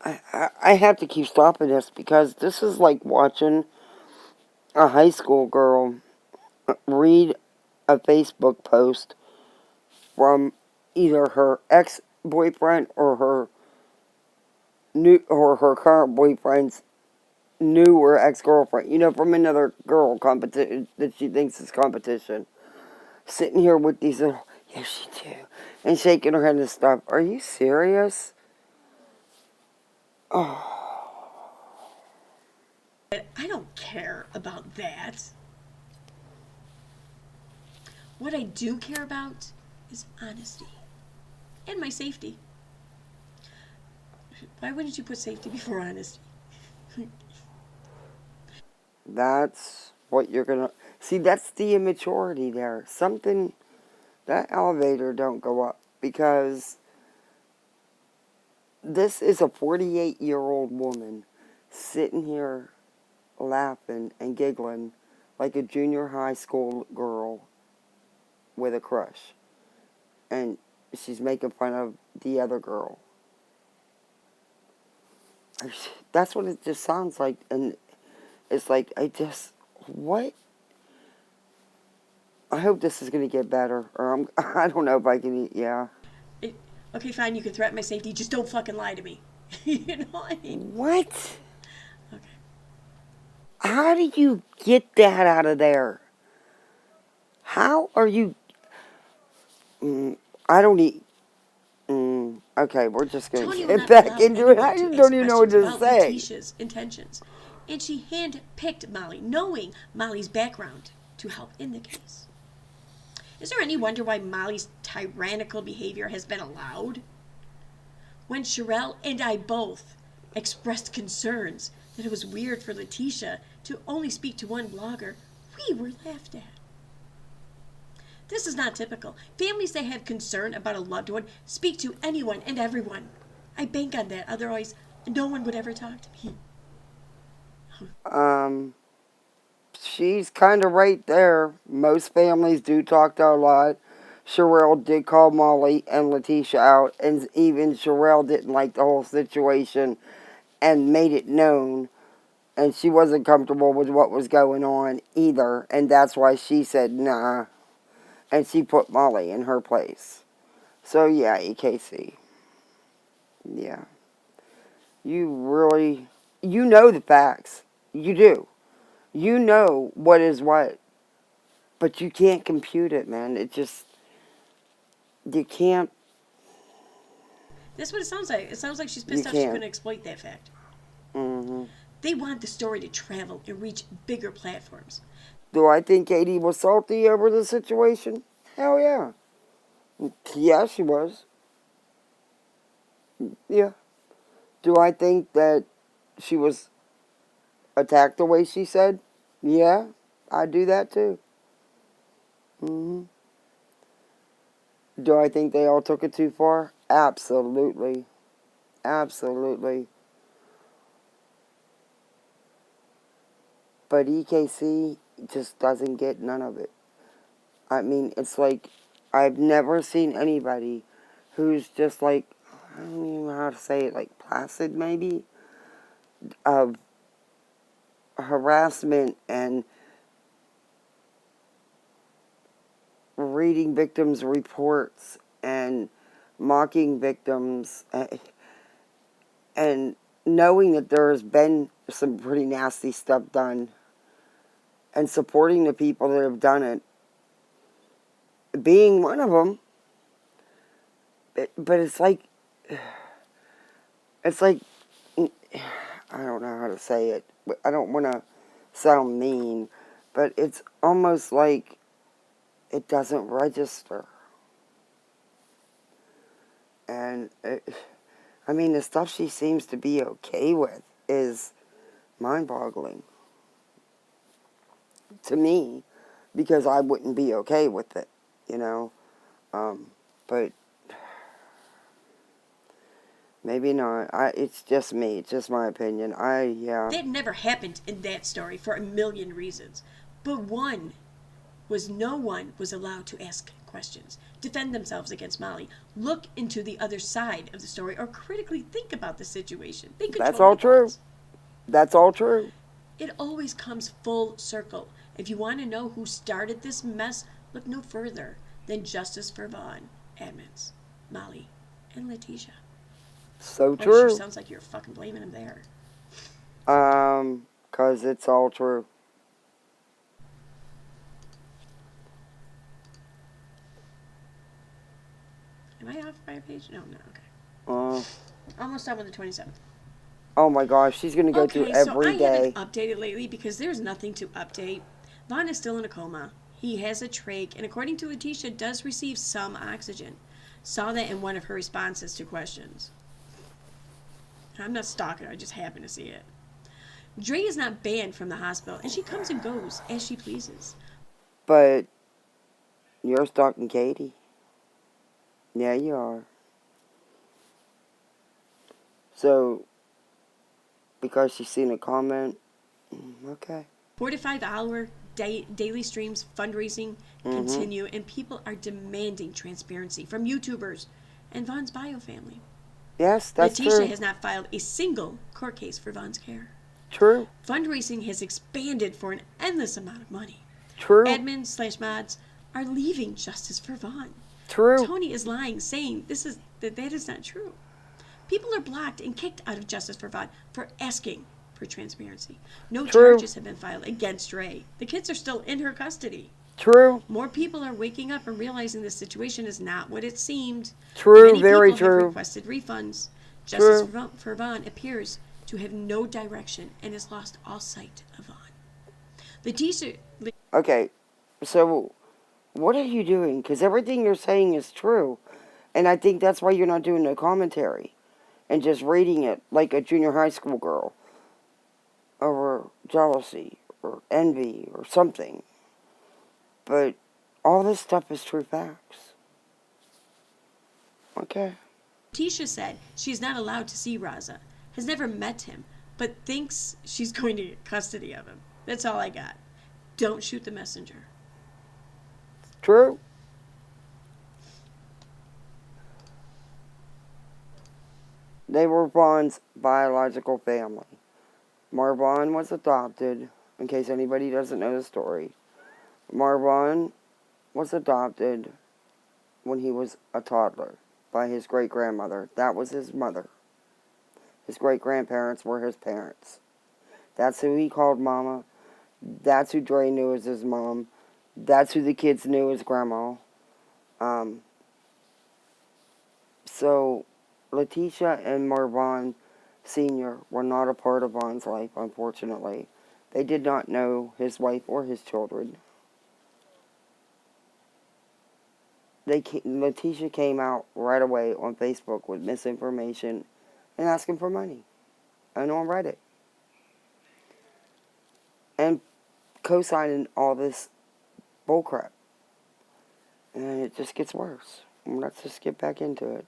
I have to keep stopping this because this is like watching a high school girl read a Facebook post from either her ex-boyfriend or her current boyfriend's new or ex-girlfriend. You know, from another girl competition that she thinks is competition. Sitting here with these little, yes you do, and shaking her head and stuff. Are you serious? Oh. I don't care about that. What I do care about is honesty and my safety. Why wouldn't you put safety before honesty? That's what you're gonna see. That's the immaturity there. Something, that elevator don't go up because This is a 48-year-old woman sitting here laughing and giggling like a junior high school girl with a crush. And she's making fun of the other girl. That's what it just sounds like. And it's like, what? I hope this is going to get better. Or I don't know if I can, yeah. Okay, fine, you can threaten my safety, just don't fucking lie to me. You know what I mean? What? Okay. How do you get that out of there? How are you... I don't need... okay, we're just going Tony to will get not back allow into it. anyone I to just ask don't even know what questions to about say. Letitia's intentions. And she hand-picked Molly, knowing Molly's background, to help in the case. Is there any wonder why Molly's tyrannical behavior has been allowed? When Sherelle and I both expressed concerns that it was weird for Letitia to only speak to one blogger, we were laughed at. This is not typical. Families that have concern about a loved one speak to anyone and everyone. I bank on that, otherwise no one would ever talk to me. She's kind of right there. Most families do talk to a lot. Sherelle did call Molly and Letitia out, and even Sherelle didn't like the whole situation and made it known. And she wasn't comfortable with what was going on either, and that's why she said nah. And she put Molly in her place. So yeah, EKC. Yeah. You know the facts. You do. You know what is what. But you can't compute it, man. You can't. That's what it sounds like. It sounds like she's You pissed off she can't. couldn't exploit that fact. Hmm. They want the story to travel and reach bigger platforms. Do I think Katie was salty over the situation? Hell yeah. Yeah, she was. Yeah. Do I think that she was attacked the way she said? Yeah, I do that too. Hmm. Do I think they all took it too far? Absolutely. Absolutely. But EKC just doesn't get none of it. I mean, it's like, I've never seen anybody who's just like, I don't even know how to say it, like placid maybe, of harassment and reading victims' reports and mocking victims and knowing that there's been some pretty nasty stuff done and supporting the people that have done it, being one of them. But it's like, I don't know how to say it. I don't want to sound mean, but it's almost like it doesn't register. And I mean, the stuff she seems to be okay with is mind-boggling to me, because I wouldn't be okay with it, you know. But maybe not. It's just me. It's just my opinion. Yeah. That never happened in that story for a million reasons. But one was no one was allowed to ask questions, defend themselves against Molly, look into the other side of the story, or critically think about the situation. They control That's all your true. thoughts. That's all true. It always comes full circle. If you want to know who started this mess, look no further than Justice for Vaughn, Edmonds, Molly, and Letitia. So Well, it sure true. sounds like you're fucking blaming him there. 'Cause it's all true. Am I off by a page? No, I'm not. Okay. Uh, Almost done with the 27th. oh my gosh, she's gonna go through Okay, so I every haven't day. updated lately because there's nothing to update. Vaughn is still in a coma. He has a trach, and according to Letitia, does receive some oxygen. Saw that in one of her responses to questions. I'm not stalking her, I just happen to see it. Dre is not banned from the hospital, and she comes and goes as she pleases. But you're stalking Katie. Yeah, you are. So, because she's seen a comment, okay. 4 to 5 hour daily streams, fundraising continue, and people are demanding transparency from YouTubers and Vaughn's bio family. Yes, that's Letitia true. has not filed a single court case for Vaughn's care. True. Fundraising has expanded for an endless amount of money. True. Admins/mods are leaving justice for Vaughn. True. Tony is lying, saying that is not true. People are blocked and kicked out of Justice for Vaughn for asking for transparency. No True. charges have been filed against Ray. The kids are still in her custody. True. More people are waking up and realizing this situation is not what it seemed. True. Many Very people have true. requested refunds. True. Justice for Vaughn appears to have no direction and has lost all sight of Vaughn. Letitia. Okay, so what are you doing? Because everything you're saying is true. And I think that's why you're not doing a commentary and just reading it like a junior high school girl over jealousy or envy or something. But all this stuff is true facts. Okay. Letitia said she's not allowed to see Raza, has never met him, but thinks she's going to get custody of him. That's all I got. Don't shoot the messenger. True. They were Vaughn's biological family. Marvaughn was adopted, in case anybody doesn't know the story. Marvaughn was adopted when he was a toddler by his great-grandmother. That was his mother. His great-grandparents were his parents. That's who he called Mama. That's who Dre knew as his mom. That's who the kids knew as Grandma. So, Letitia and Marvaughn Sr. were not a part of Vaughn's life, unfortunately. They did not know his wife or his children. Letitia came out right away on Facebook with misinformation and asking for money. And on Reddit. And co-signing all this bullcrap. And it just gets worse. Let's just get back into it.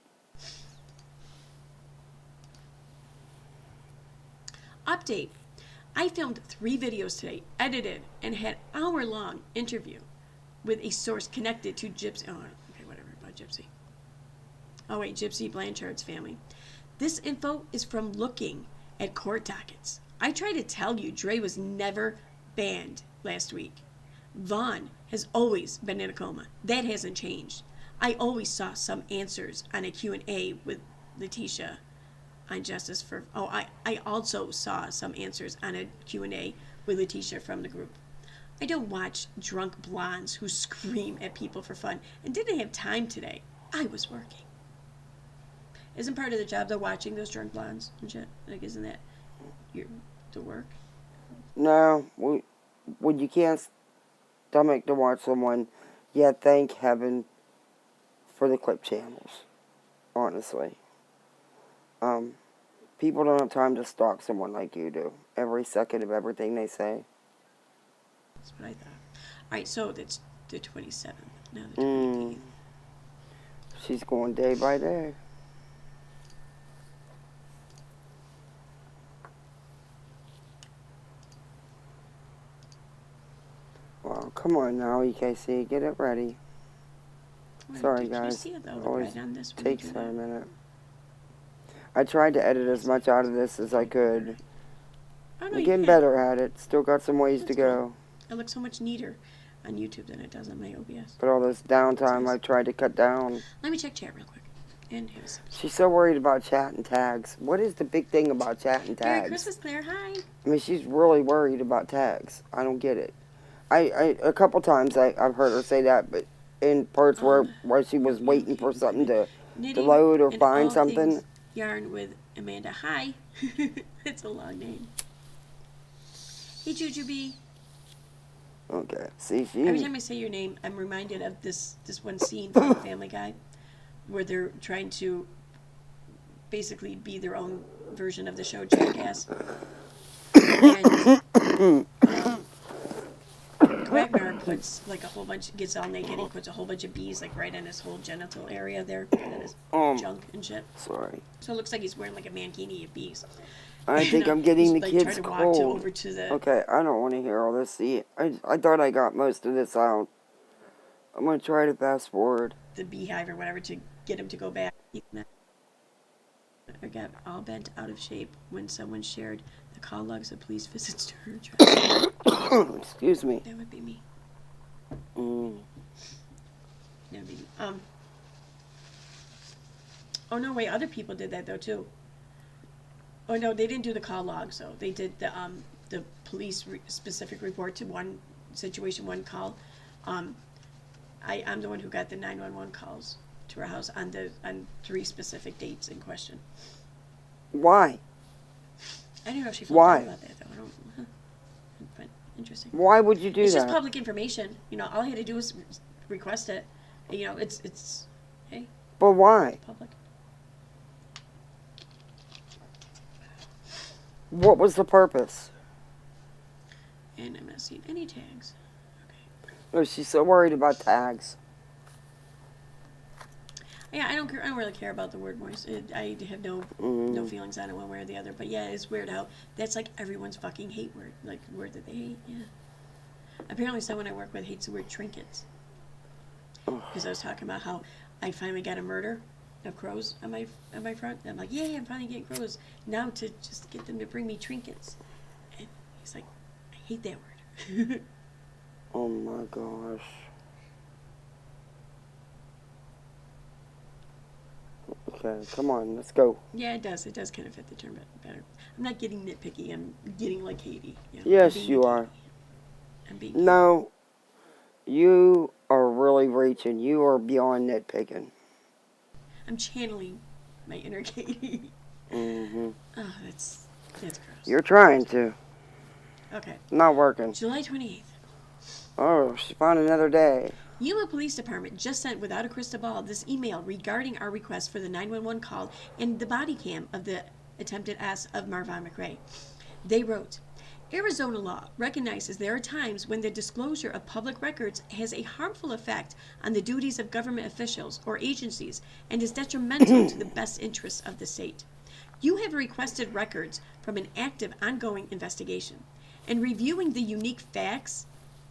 Update. I filmed 3 videos today, edited, and had hour-long interview with a source connected to Gypsy. Oh, okay, whatever about Gypsy. Oh, wait, Gypsy Blanchard's family. This info is from looking at court dockets. I tried to tell you Dre was never banned last week. Vaughn has always been in a coma. That hasn't changed. I always saw some answers on a Q&A with Letitia on Justice for... Oh, I also saw some answers on a Q&A with Letitia from the group. I don't watch drunk blondes who scream at people for fun and didn't have time today. I was working. Isn't part of the job though watching those drunk blondes and shit? Like, isn't that the work? No, when you can't stomach to watch someone, yeah, thank heaven for the clip channels. Honestly. People don't have time to stalk someone like you do. Every second of everything they say. That's what I thought. Alright, so that's the 27th. Now the 28th. She's going day by day. Well, come on now, EKC. Get it ready. Sorry, guys. It always takes a minute. I tried to edit as much out of this as I could. Oh, no, I'm getting better at it. Still got some ways to go. It looks so much neater on YouTube than it does on my OBS. But all this downtime I tried to cut down. Let me check chat real quick. And here's... She's so worried about chat and tags. What is the big thing about chat and tags? Merry Christmas, Claire. Hi. I mean, she's really worried about tags. I don't get it. A couple times I've heard her say that, but in parts where she was waiting for something to load or find something. Yarn with Amanda. Hi. It's a long name. Hey, Jujubee. Okay. See, every time I say your name, I'm reminded of this one scene from Family Guy where they're trying to basically be their own version of the show Jackass. And Wagner puts like a whole bunch bunch, gets all naked, he puts a whole bunch of bees like right in his whole genital area there, and his junk and shit. Sorry. So it looks like he's wearing like a mankini of bees. I think I'm getting the like, kids cold. Over to the... Okay, I don't want to hear all this. See, I thought I got most of this out. I'm going to try to fast forward. The beehive or whatever to get him to go back. Or got all bent out of shape when someone shared the call logs of police visits to her. Excuse me. That would be me. Mm. That would be me. Oh no, wait, other people did that though too. Oh no, they didn't do the call logs though. They did the police specific report to one situation, one call. I'm the one who got the 911 calls to our house on 3 specific dates in question. Why? I don't know if she felt bad about that though. I don't. But interesting. Why would you do that? It's just public information. You know, all I had to do was request it. You know, it's hey. But why? Public. What was the purpose? And I'm not seeing any tags. Okay. Oh, she's so worried about tags. Yeah, I don't really care about the word voice. I have no feelings on it one way or the other. But yeah, it's weird how that's like everyone's fucking hate word, like word that they hate. Yeah. Apparently, someone I work with hates the word trinkets. Because I was talking about how I finally got a murder of crows on my front. And I'm like, yay, I'm finally getting crows. Now to just get them to bring me trinkets. And he's like, I hate that word. Oh my gosh. Okay, come on, let's go. Yeah, it does. It does kind of fit the term better. I'm not getting nitpicky. I'm getting like Katie. You know, yes, you are. I'm being no, you are really reaching. You are beyond nitpicking. I'm channeling my inner Katie. Mm-hmm. Oh, that's gross. You're trying to. Okay. Not working. July 28th. Oh, she found another day. Yuma Police Department just sent without a crystal ball this email regarding our request for the 911 call and the body cam of the attempted ass of Marvon McRae. They wrote, Arizona law recognizes there are times when the disclosure of public records has a harmful effect on the duties of government officials or agencies and is detrimental to the best interests of the state. You have requested records from an active ongoing investigation. In reviewing the unique facts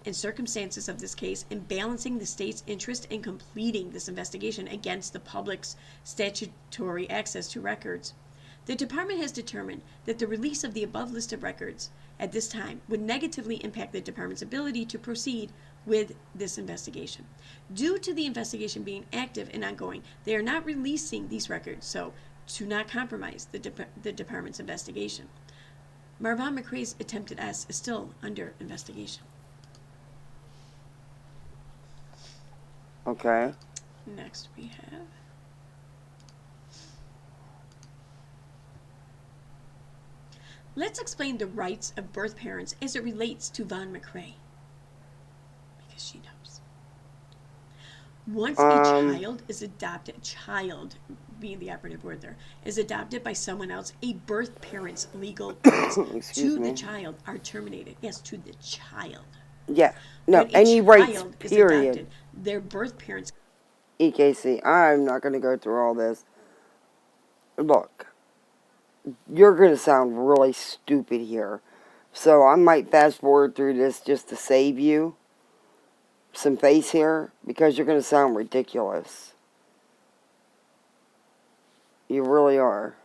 and circumstances of this case and balancing the state's interest in completing this investigation against the public's statutory access to records, the department has determined that the release of the above list of records at this time would negatively impact the department's ability to proceed with this investigation. Due to the investigation being active and ongoing, they are not releasing these records, so to not compromise the department's investigation. Marvon McRae's attempted ass is still under investigation. Okay. Next we have let's explain the rights of birth parents as it relates to Von McRae. Because she knows. Once a child is adopted, child being the operative word there, is adopted by someone else, a birth parent's legal rights to the child are terminated. Yes, to the child. Yeah. No, any rights, period. Adopted, their birth parents. EKC, I'm not going to go through all this. Look, you're going to sound really stupid here. So I might fast forward through this just to save you some face here, because you're going to sound ridiculous. You really are.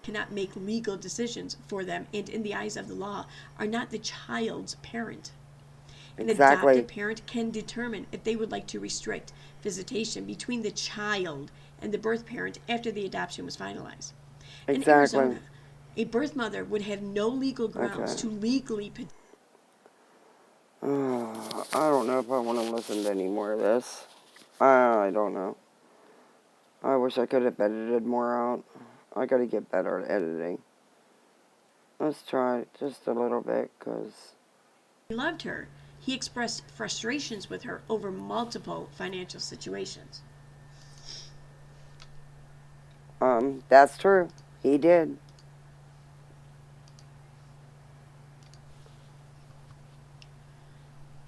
Cannot make legal decisions for them, and in the eyes of the law, are not the child's parent. An adopted parent can determine if they would like to restrict visitation between the child and the birth parent after the adoption was finalized. In Arizona, a birth mother would have no legal grounds to legally I don't know if I want to listen to any more of this. I don't know. I wish I could have edited more out. I gotta get better at editing. Let's try just a little bit, because he loved her. He expressed frustrations with her over multiple financial situations. That's true. He did.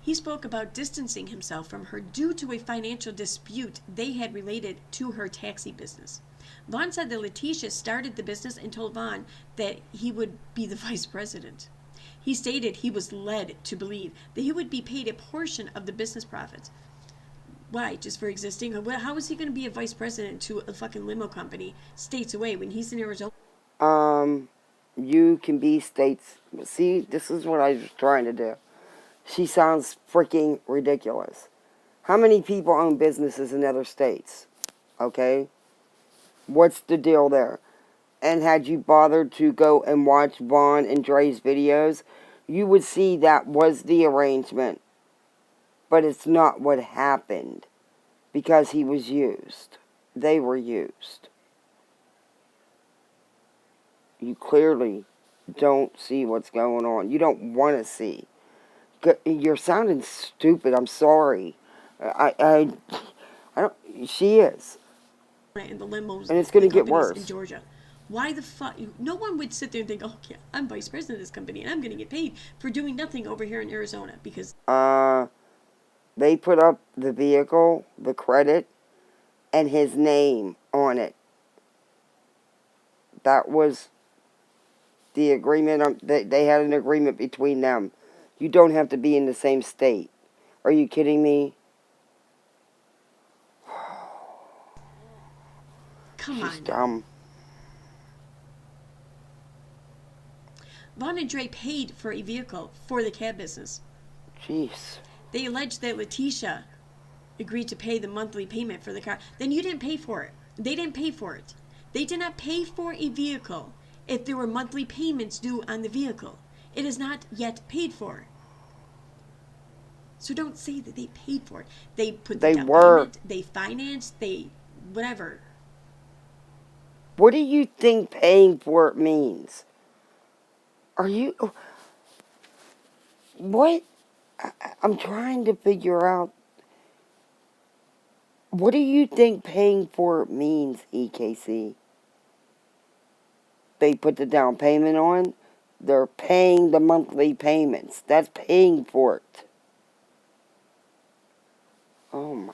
He spoke about distancing himself from her due to a financial dispute they had related to her taxi business. Vaughn said that Letitia started the business and told Vaughn that he would be the vice president. He stated he was led to believe that he would be paid a portion of the business profits. Why? Just for existing? How is he going to be a vice president to a fucking limo company states away when he's in Arizona? You can be states. See, this is what I was trying to do. She sounds freaking ridiculous. How many people own businesses in other states? Okay? What's the deal there? And had you bothered to go and watch Vaughn and Dre's videos, you would see that was the arrangement. But it's not what happened. Because he was used. They were used. You clearly don't see what's going on. You don't want to see. You're sounding stupid. I'm sorry. I don't. She is. In the limos, and it's going to get companies worse in Georgia. Why the fuck? No one would sit there and think, oh yeah, I'm vice president of this company and I'm going to get paid for doing nothing over here in Arizona because they put up the vehicle, the credit, and his name on it. That was the agreement. They had an agreement between them. You don't have to be in the same state. Are you kidding me? Come She's on. dumb. Vaughn and Dre paid for a vehicle for the cab business. Jeez. They alleged that Letitia agreed to pay the monthly payment for the car. Then you didn't pay for it. They didn't pay for it. They did not pay for a vehicle if there were monthly payments due on the vehicle. It is not yet paid for. So don't say that they paid for it. They put the down payment, they financed, they whatever. What do you think paying for it means? Are you... What? I'm trying to figure out. What do you think paying for it means, EKC? They put the down payment on. They're paying the monthly payments. That's paying for it. Oh my...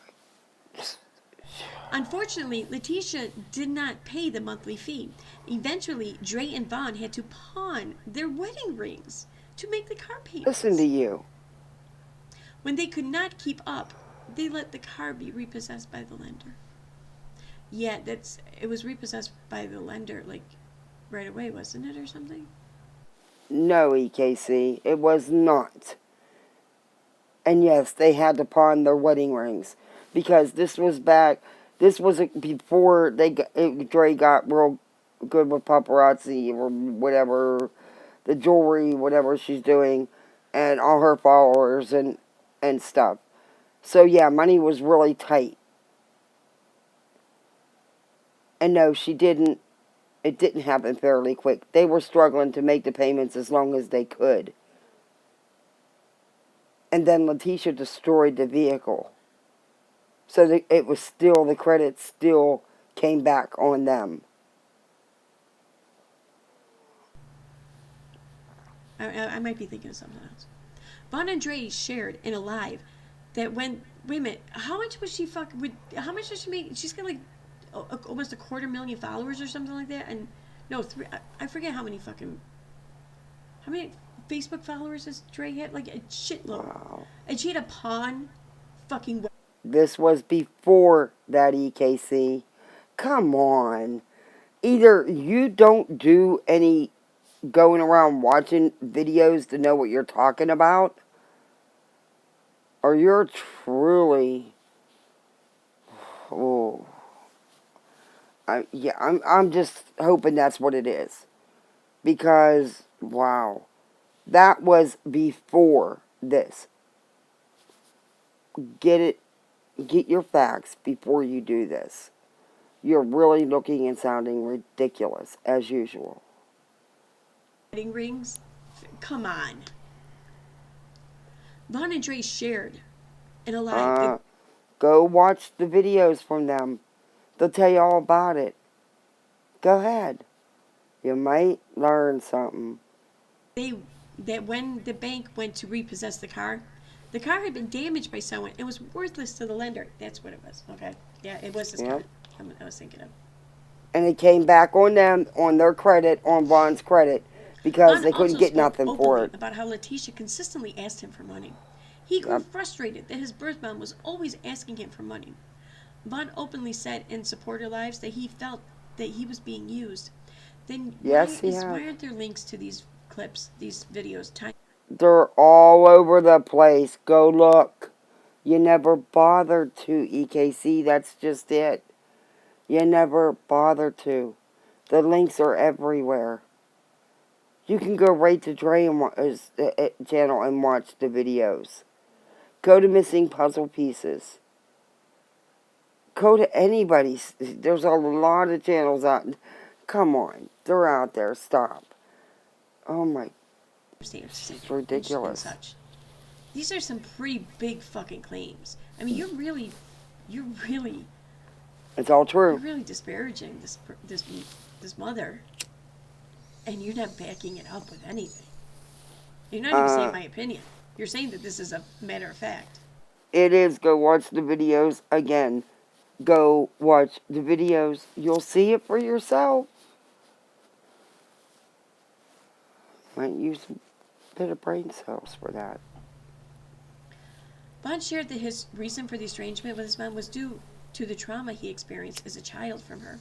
Unfortunately, Letitia did not pay the monthly fee. Eventually, Dre and Vaughn had to pawn their wedding rings to make the car payments. Listen to you. When they could not keep up, they let the car be repossessed by the lender. Yeah, it was repossessed by the lender like right away, wasn't it, or something? No, EKC, it was not. And yes, they had to pawn their wedding rings because this was before Dre got real good with paparazzi or whatever, the jewelry, whatever she's doing, and all her followers and stuff. So yeah, money was really tight. And no, it didn't happen fairly quick. They were struggling to make the payments as long as they could. And then Letitia destroyed the vehicle. So the credit still came back on them. I might be thinking of something else. Vaughn and Dre shared in a live that wait a minute, how much did she make? She's got like almost 250,000 followers or something like that. And no, I forget how many Facebook followers does Dre had? Like a shitload. Wow. And she had a pawn fucking... This was before that, EKC. Come on. Either you don't do any going around watching videos to know what you're talking about, or you're truly... Oh... I'm just hoping that's what it is. Because, wow. That was before this. Get your facts before you do this. You're really looking and sounding ridiculous, as usual. Wedding rings? Come on. Vaughn and Dre shared in a live... Go watch the videos from them. They'll tell you all about it. Go ahead. You might learn something. That when the bank went to repossess the car, The car had been damaged by someone and was worthless to the lender. That's what it was. Okay. Yeah, it was his car. Yep. I was thinking of. And it came back on them, on their credit, on Vaughn's credit, because Vaughn they couldn't also get spoke nothing for openly it. about how Letitia consistently asked him for money. He grew Yep. frustrated that his birth mom was always asking him for money. Vaughn openly said in Supporter Lives that he felt that he was being used. Then Yes, why aren't there links to these clips, these videos? They're all over the place. Go look. You never bothered to, EKC. That's just it. You never bothered to. The links are everywhere. You can go right to Dre's channel and watch the videos. Go to Missing Puzzle Pieces. Go to anybody's. There's a lot of channels out. Come on. They're out there. Stop. Oh my. It's ridiculous. And such. These are some pretty big fucking claims. I mean, you're really It's all true. You're really disparaging this mother, and you're not backing it up with anything. You're not even saying my opinion. You're saying that this is a matter of fact. It is. Go watch the videos again. Go watch the videos. You'll see it for yourself. Might use a bit of brain cells for that. Vaughn shared that his reason for the estrangement with his mom was due to the trauma he experienced as a child from her,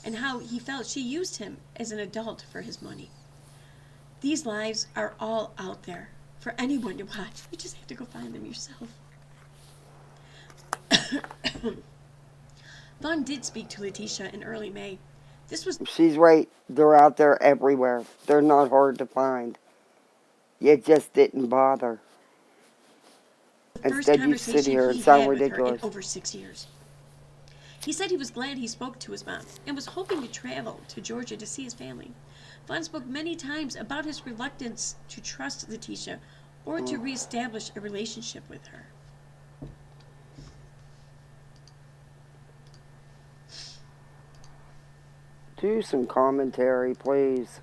and how he felt she used him as an adult for his money. These lives are all out there for anyone to watch. You just have to go find them yourself. Vaughn did speak to Letitia in early May. She's right. They're out there everywhere. They're not hard to find. You just didn't bother. Instead, you sit here and sound ridiculous. In over 6 years. He said he was glad he spoke to his mom and was hoping to travel to Georgia to see his family. Vaughn spoke many times about his reluctance to trust Letitia or to reestablish a relationship with her. Do some commentary, please.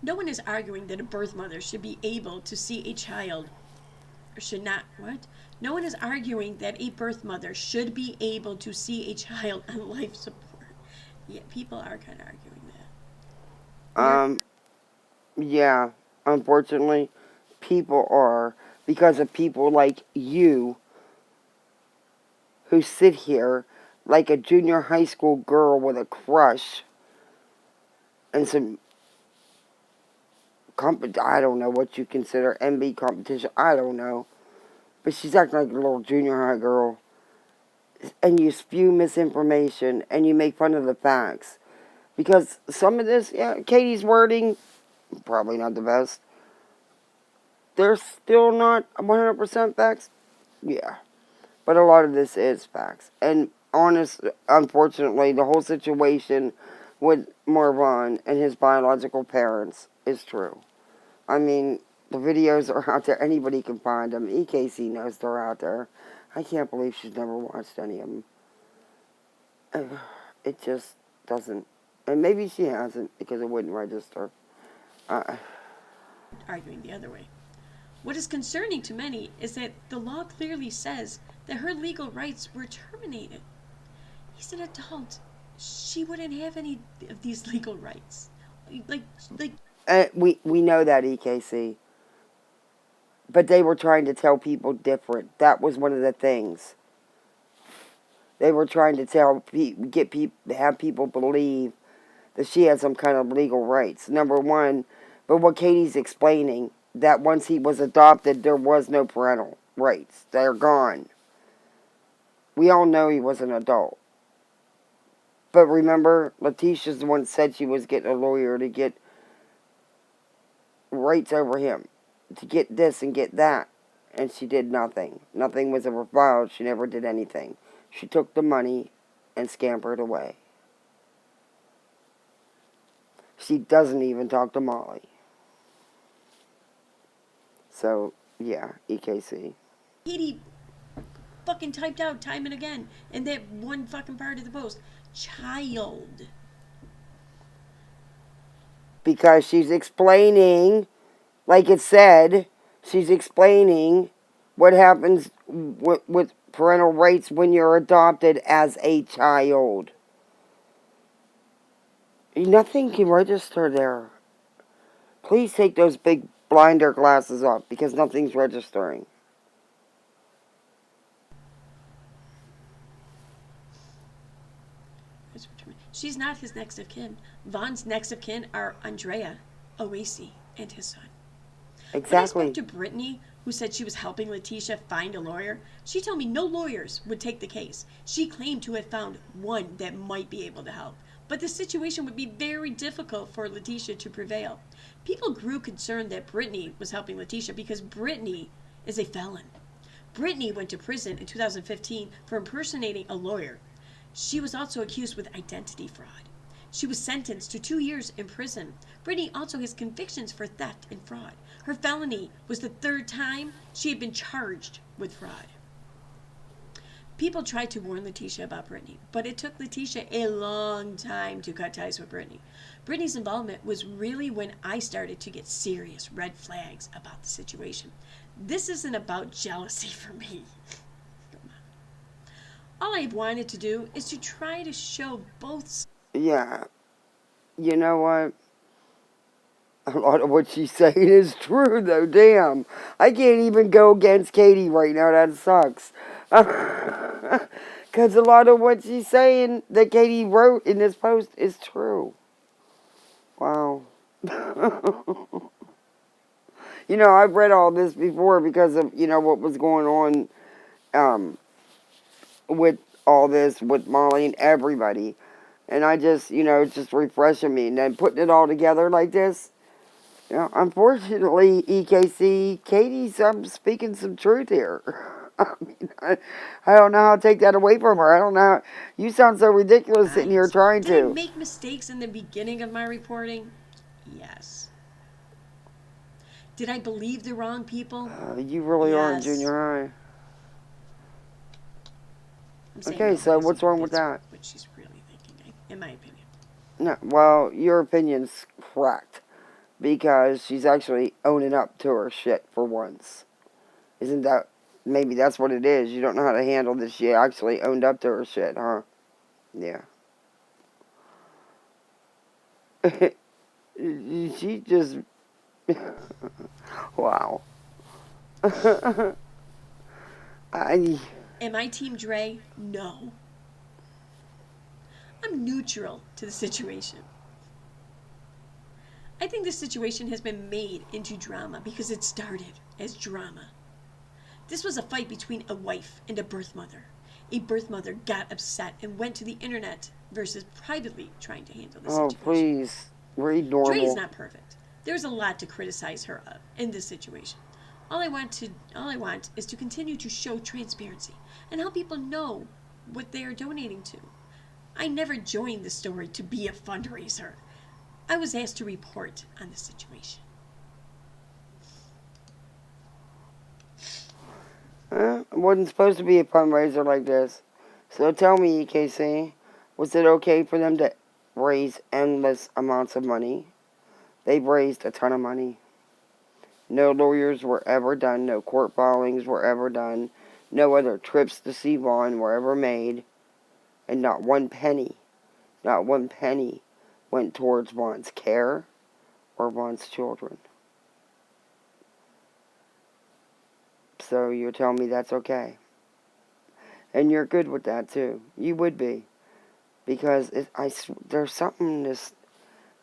No one is arguing that a birth mother should be able to see a child, or should not, what? No one is arguing that a birth mother should be able to see a child on life support. Yeah, people are kind of arguing that. Yeah, unfortunately, people are, because of people like you, who sit here like a junior high school girl with a crush and some I don't know what you consider MB competition. I don't know. But she's acting like a little junior high girl. And you spew misinformation and you make fun of the facts. Because some of this, yeah, Katie's wording, probably not the best. They're still not 100% facts. Yeah. But a lot of this is facts. And unfortunately, the whole situation with Marvin and his biological parents is true. I mean, the videos are out there. Anybody can find them. EKC knows they're out there. I can't believe she's never watched any of them. It just doesn't. And maybe she hasn't because it wouldn't register. Arguing the other way. What is concerning to many is that the law clearly says that her legal rights were terminated. He's an adult. She wouldn't have any of these legal rights. We know that, EKC. But they were trying to tell people different. That was one of the things. They were trying to have people believe that she had some kind of legal rights. Number one, but what Katie's explaining, that once he was adopted, there was no parental rights. They're gone. We all know he was an adult. But remember, Letitia's the one that said she was getting a lawyer to get rights over him. To get this and get that. And she did nothing. Nothing was ever filed. She never did anything. She took the money and scampered away. She doesn't even talk to Molly. So, yeah, EKC. Katie fucking typed out time and again in that one fucking part of the post. Child. because she's explaining, like it said, she's explaining what happens with parental rights when you're adopted as a child. Nothing can register there. Please take those big blinder glasses off because nothing's registering. She's not his next of kin. Vaughn's next of kin are Andrea, WOACB, and his son. When I spoke Exactly. to Brittany, who said she was helping Letitia find a lawyer, she told me no lawyers would take the case. She claimed to have found one that might be able to help, but the situation would be very difficult for Letitia to prevail. People grew concerned that Brittany was helping Letitia because Brittany is a felon. Brittany went to prison in 2015 for impersonating a lawyer. She was also accused with identity fraud. She was sentenced to 2 years in prison. Brittany also has convictions for theft and fraud. Her felony was the third time she had been charged with fraud. People tried to warn Letitia about Brittany, but it took Letitia a long time to cut ties with Brittany. Brittany's involvement was really when I started to get serious red flags about the situation. This isn't about jealousy for me. All I've wanted to do is to try to show both. Yeah. You know what? A lot of what she's saying is true, though. Damn. I can't even go against Katie right now. That sucks. Because a lot of what she's saying that Katie wrote in this post is true. Wow. You know, I've read all this before because of, you know, what was going on with all this, with Molly and everybody. And I just, you know, it's just refreshing me. And then putting it all together like this, you know, unfortunately, EKC, Katie's speaking some truth here. I mean, I don't know how to take that away from her. I don't know. You sound so ridiculous sitting here trying Did I to. make mistakes in the beginning of my reporting? Yes. Did I believe the wrong people? You really are in Yes. junior high. I'm saying Okay, no, so because what's wrong with that's that? what she's really thinking, in my opinion. No, well, your opinion's correct. Because she's actually owning up to her shit for once. Isn't that, maybe that's what it is. You don't know how to handle this. She actually owned up to her shit, huh? Yeah. She just, wow. I, Am I Team Dre? No. I'm neutral to the situation. I think this situation has been made into drama because it started as drama. This was a fight between a wife and a birth mother. A birth mother got upset and went to the internet versus privately trying to handle the oh, situation. please. Read Dre is normal. not perfect. There's a lot to criticize her of in this situation. All I want is to continue to show transparency and help people know what they are donating to. I never joined the story to be a fundraiser. I was asked to report on the situation. It wasn't supposed to be a fundraiser like this. So tell me, EKC, was it okay for them to raise endless amounts of money? They've raised a ton of money. No lawyers were ever done. No court filings were ever done. No other trips to see Vaughn were ever made. And not one penny went towards Vaughn's care or Vaughn's children. So you're telling me that's okay. And you're good with that, too. You would be. Because there's something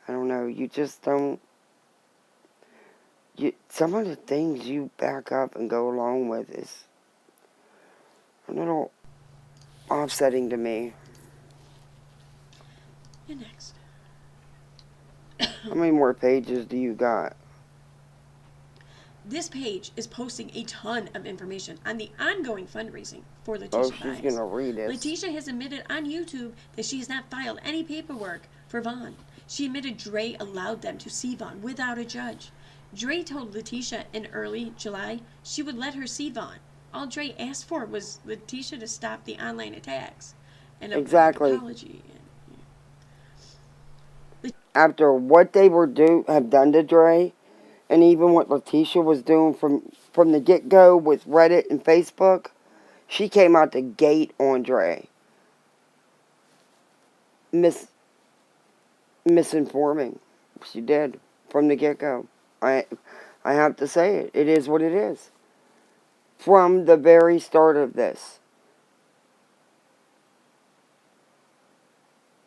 I don't know, you just don't, some of the things you back up and go along with is a little offsetting to me. You're next. How many more pages do you got? This page is posting a ton of information on the ongoing fundraising for Letitia Oh, she's Bias. going to read it. Letitia has admitted on YouTube that she has not filed any paperwork for Vaughn. She admitted Dre allowed them to see Vaughn without a judge. Dre told Letitia in early July she would let her see Vaughn. All Dre asked for was Letitia to stop the online attacks and Exactly. an apology. after what they have done to Dre, and even what Letitia was doing from the get-go with Reddit and Facebook, she came out the gate on Dre. Misinforming. She did. From the get-go. I have to say it. It is what it is. From the very start of this.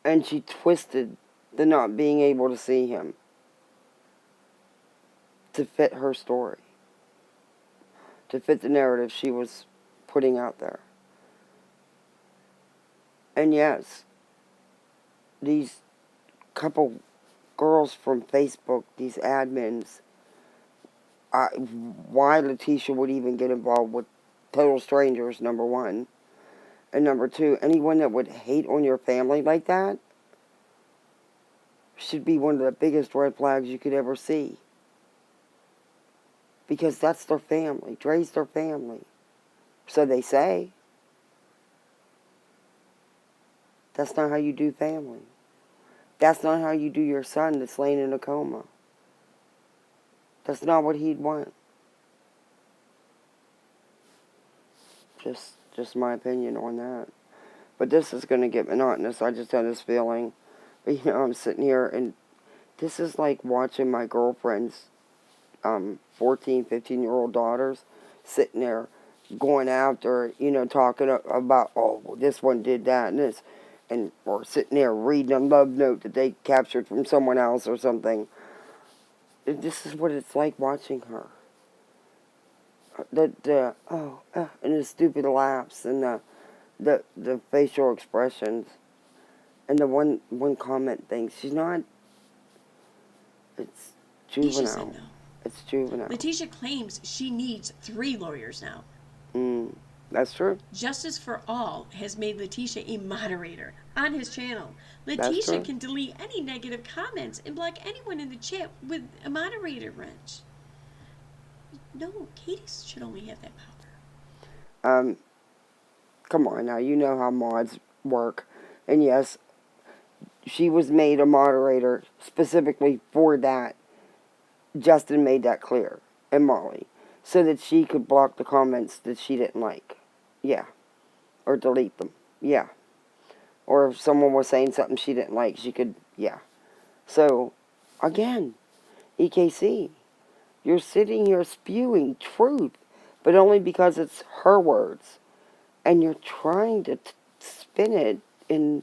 And she twisted the not being able to see him to fit her story. To fit the narrative she was putting out there. And yes, these couple girls from Facebook, these admins, why Letitia would even get involved with total strangers, number one. And number two, anyone that would hate on your family like that should be one of the biggest red flags you could ever see. Because that's their family. Dre's their family. So they say. That's not how you do family. That's not how you do your son that's laying in a coma. That's not what he'd want. Just my opinion on that. But this is going to get monotonous. I just had this feeling. But, I'm sitting here, and this is like watching my girlfriend's 14, 15-year-old daughters sitting there going after, talking about, oh, well, this one did that and this. Or sitting there reading a love note that they captured from someone else or something. This is what it's like watching her. And the stupid laughs and the facial expressions and the one comment thing. She's not. It's Letitia said juvenile. no. It's juvenile. Letitia claims she needs 3 lawyers now. That's true. Justice for All has made Letitia a moderator on his channel. That's Letitia true. can delete any negative comments and block anyone in the chat with a moderator wrench. No, Katie should only have that power. Come on now, you know how mods work. And yes, she was made a moderator specifically for that. Justin made that clear, and Molly, so that she could block the comments that she didn't like. Yeah. Or delete them. Yeah. Or if someone was saying something she didn't like, she could, yeah. So, again, EKC, you're sitting here spewing truth, but only because it's her words. And you're trying to spin it, and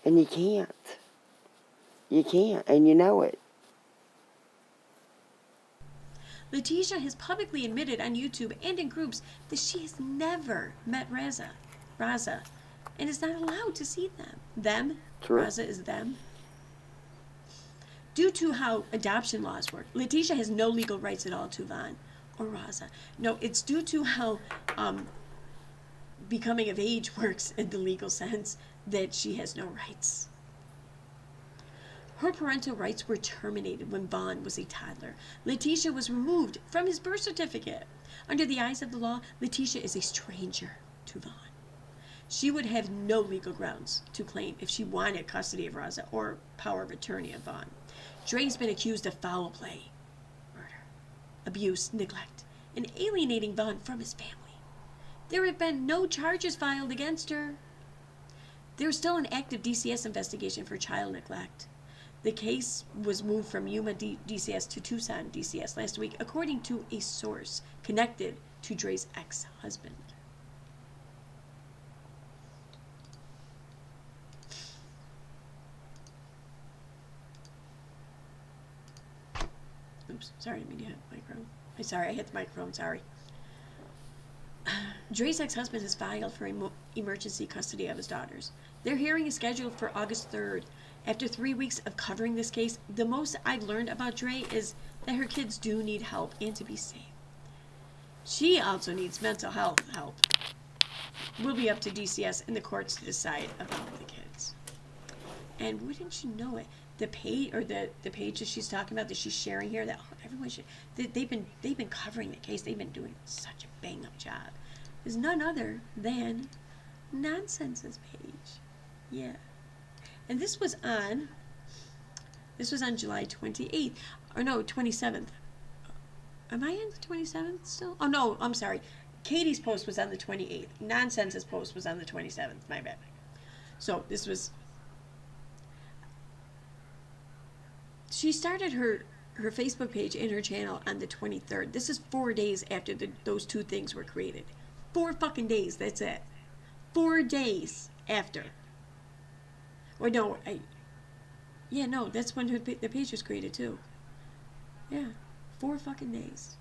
you can't. You can't, and you know it. Letitia has publicly admitted on YouTube and in groups that she has never met Raza, and is not allowed to see them. Them? True. Raza is them. Due to how adoption laws work, Letitia has no legal rights at all to Vaughn or Raza. No, it's due to how becoming of age works in the legal sense that she has no rights. Her parental rights were terminated when Vaughn was a toddler. Letitia was removed from his birth certificate. Under the eyes of the law, Letitia is a stranger to Vaughn. She would have no legal grounds to claim if she wanted custody of Raza or power of attorney of Vaughn. Dre's been accused of foul play, murder, abuse, neglect, and alienating Vaughn from his family. There have been no charges filed against her. There is still an active DCS investigation for child neglect. The case was moved from Yuma DCS to Tucson DCS last week, according to a source connected to Dre's ex-husband. Oops, sorry, I didn't mean to hit the microphone. I hit the microphone, sorry. Dre's ex-husband has filed for emergency custody of his daughters. Their hearing is scheduled for August 3rd. After 3 weeks of covering this case, the most I've learned about Dre is that her kids do need help and to be safe. She also needs mental health help. Will be up to DCS and the courts to decide about the kids. And wouldn't you know it, the page that she's talking about, that she's sharing here, that everyone should, they've been covering the case. They've been doing such a bang up job. Is none other than Nonsense's page. Yeah. And this was on This was on July 28th. Or no, 27th. Am I in the 27th still? Oh, no, I'm sorry. Katie's post was on the 28th. Nonsense's post was on the 27th. My bad. So this was... She started her Facebook page and her channel on the 23rd. This is 4 days after those two things were created. 4 fucking days, that's it. 4 days after. Or no, yeah, no, that's when the page was created too. Yeah, 4 fucking days.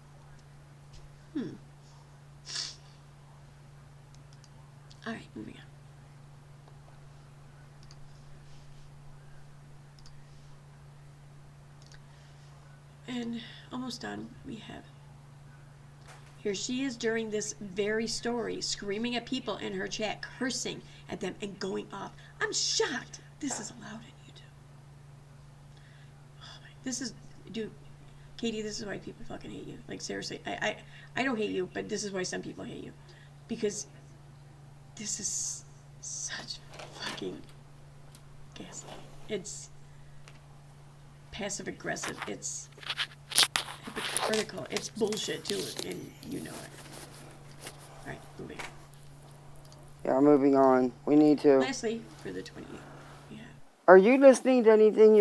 Alright, moving on. And almost done, we have. Here she is during this very story, screaming at people in her chat, cursing at them and going off. I'm shocked this is allowed in YouTube. Oh my, this is, dude, Katie, this is why people fucking hate you. Like, seriously, I don't hate you, but this is why some people hate you. Because this is such fucking gaslighting. It's passive aggressive. It's hypocritical. It's bullshit too, and you know it. Alright, moving on. Yeah, moving on. We need to. Lastly, for the 28th, yeah. Are you listening to anything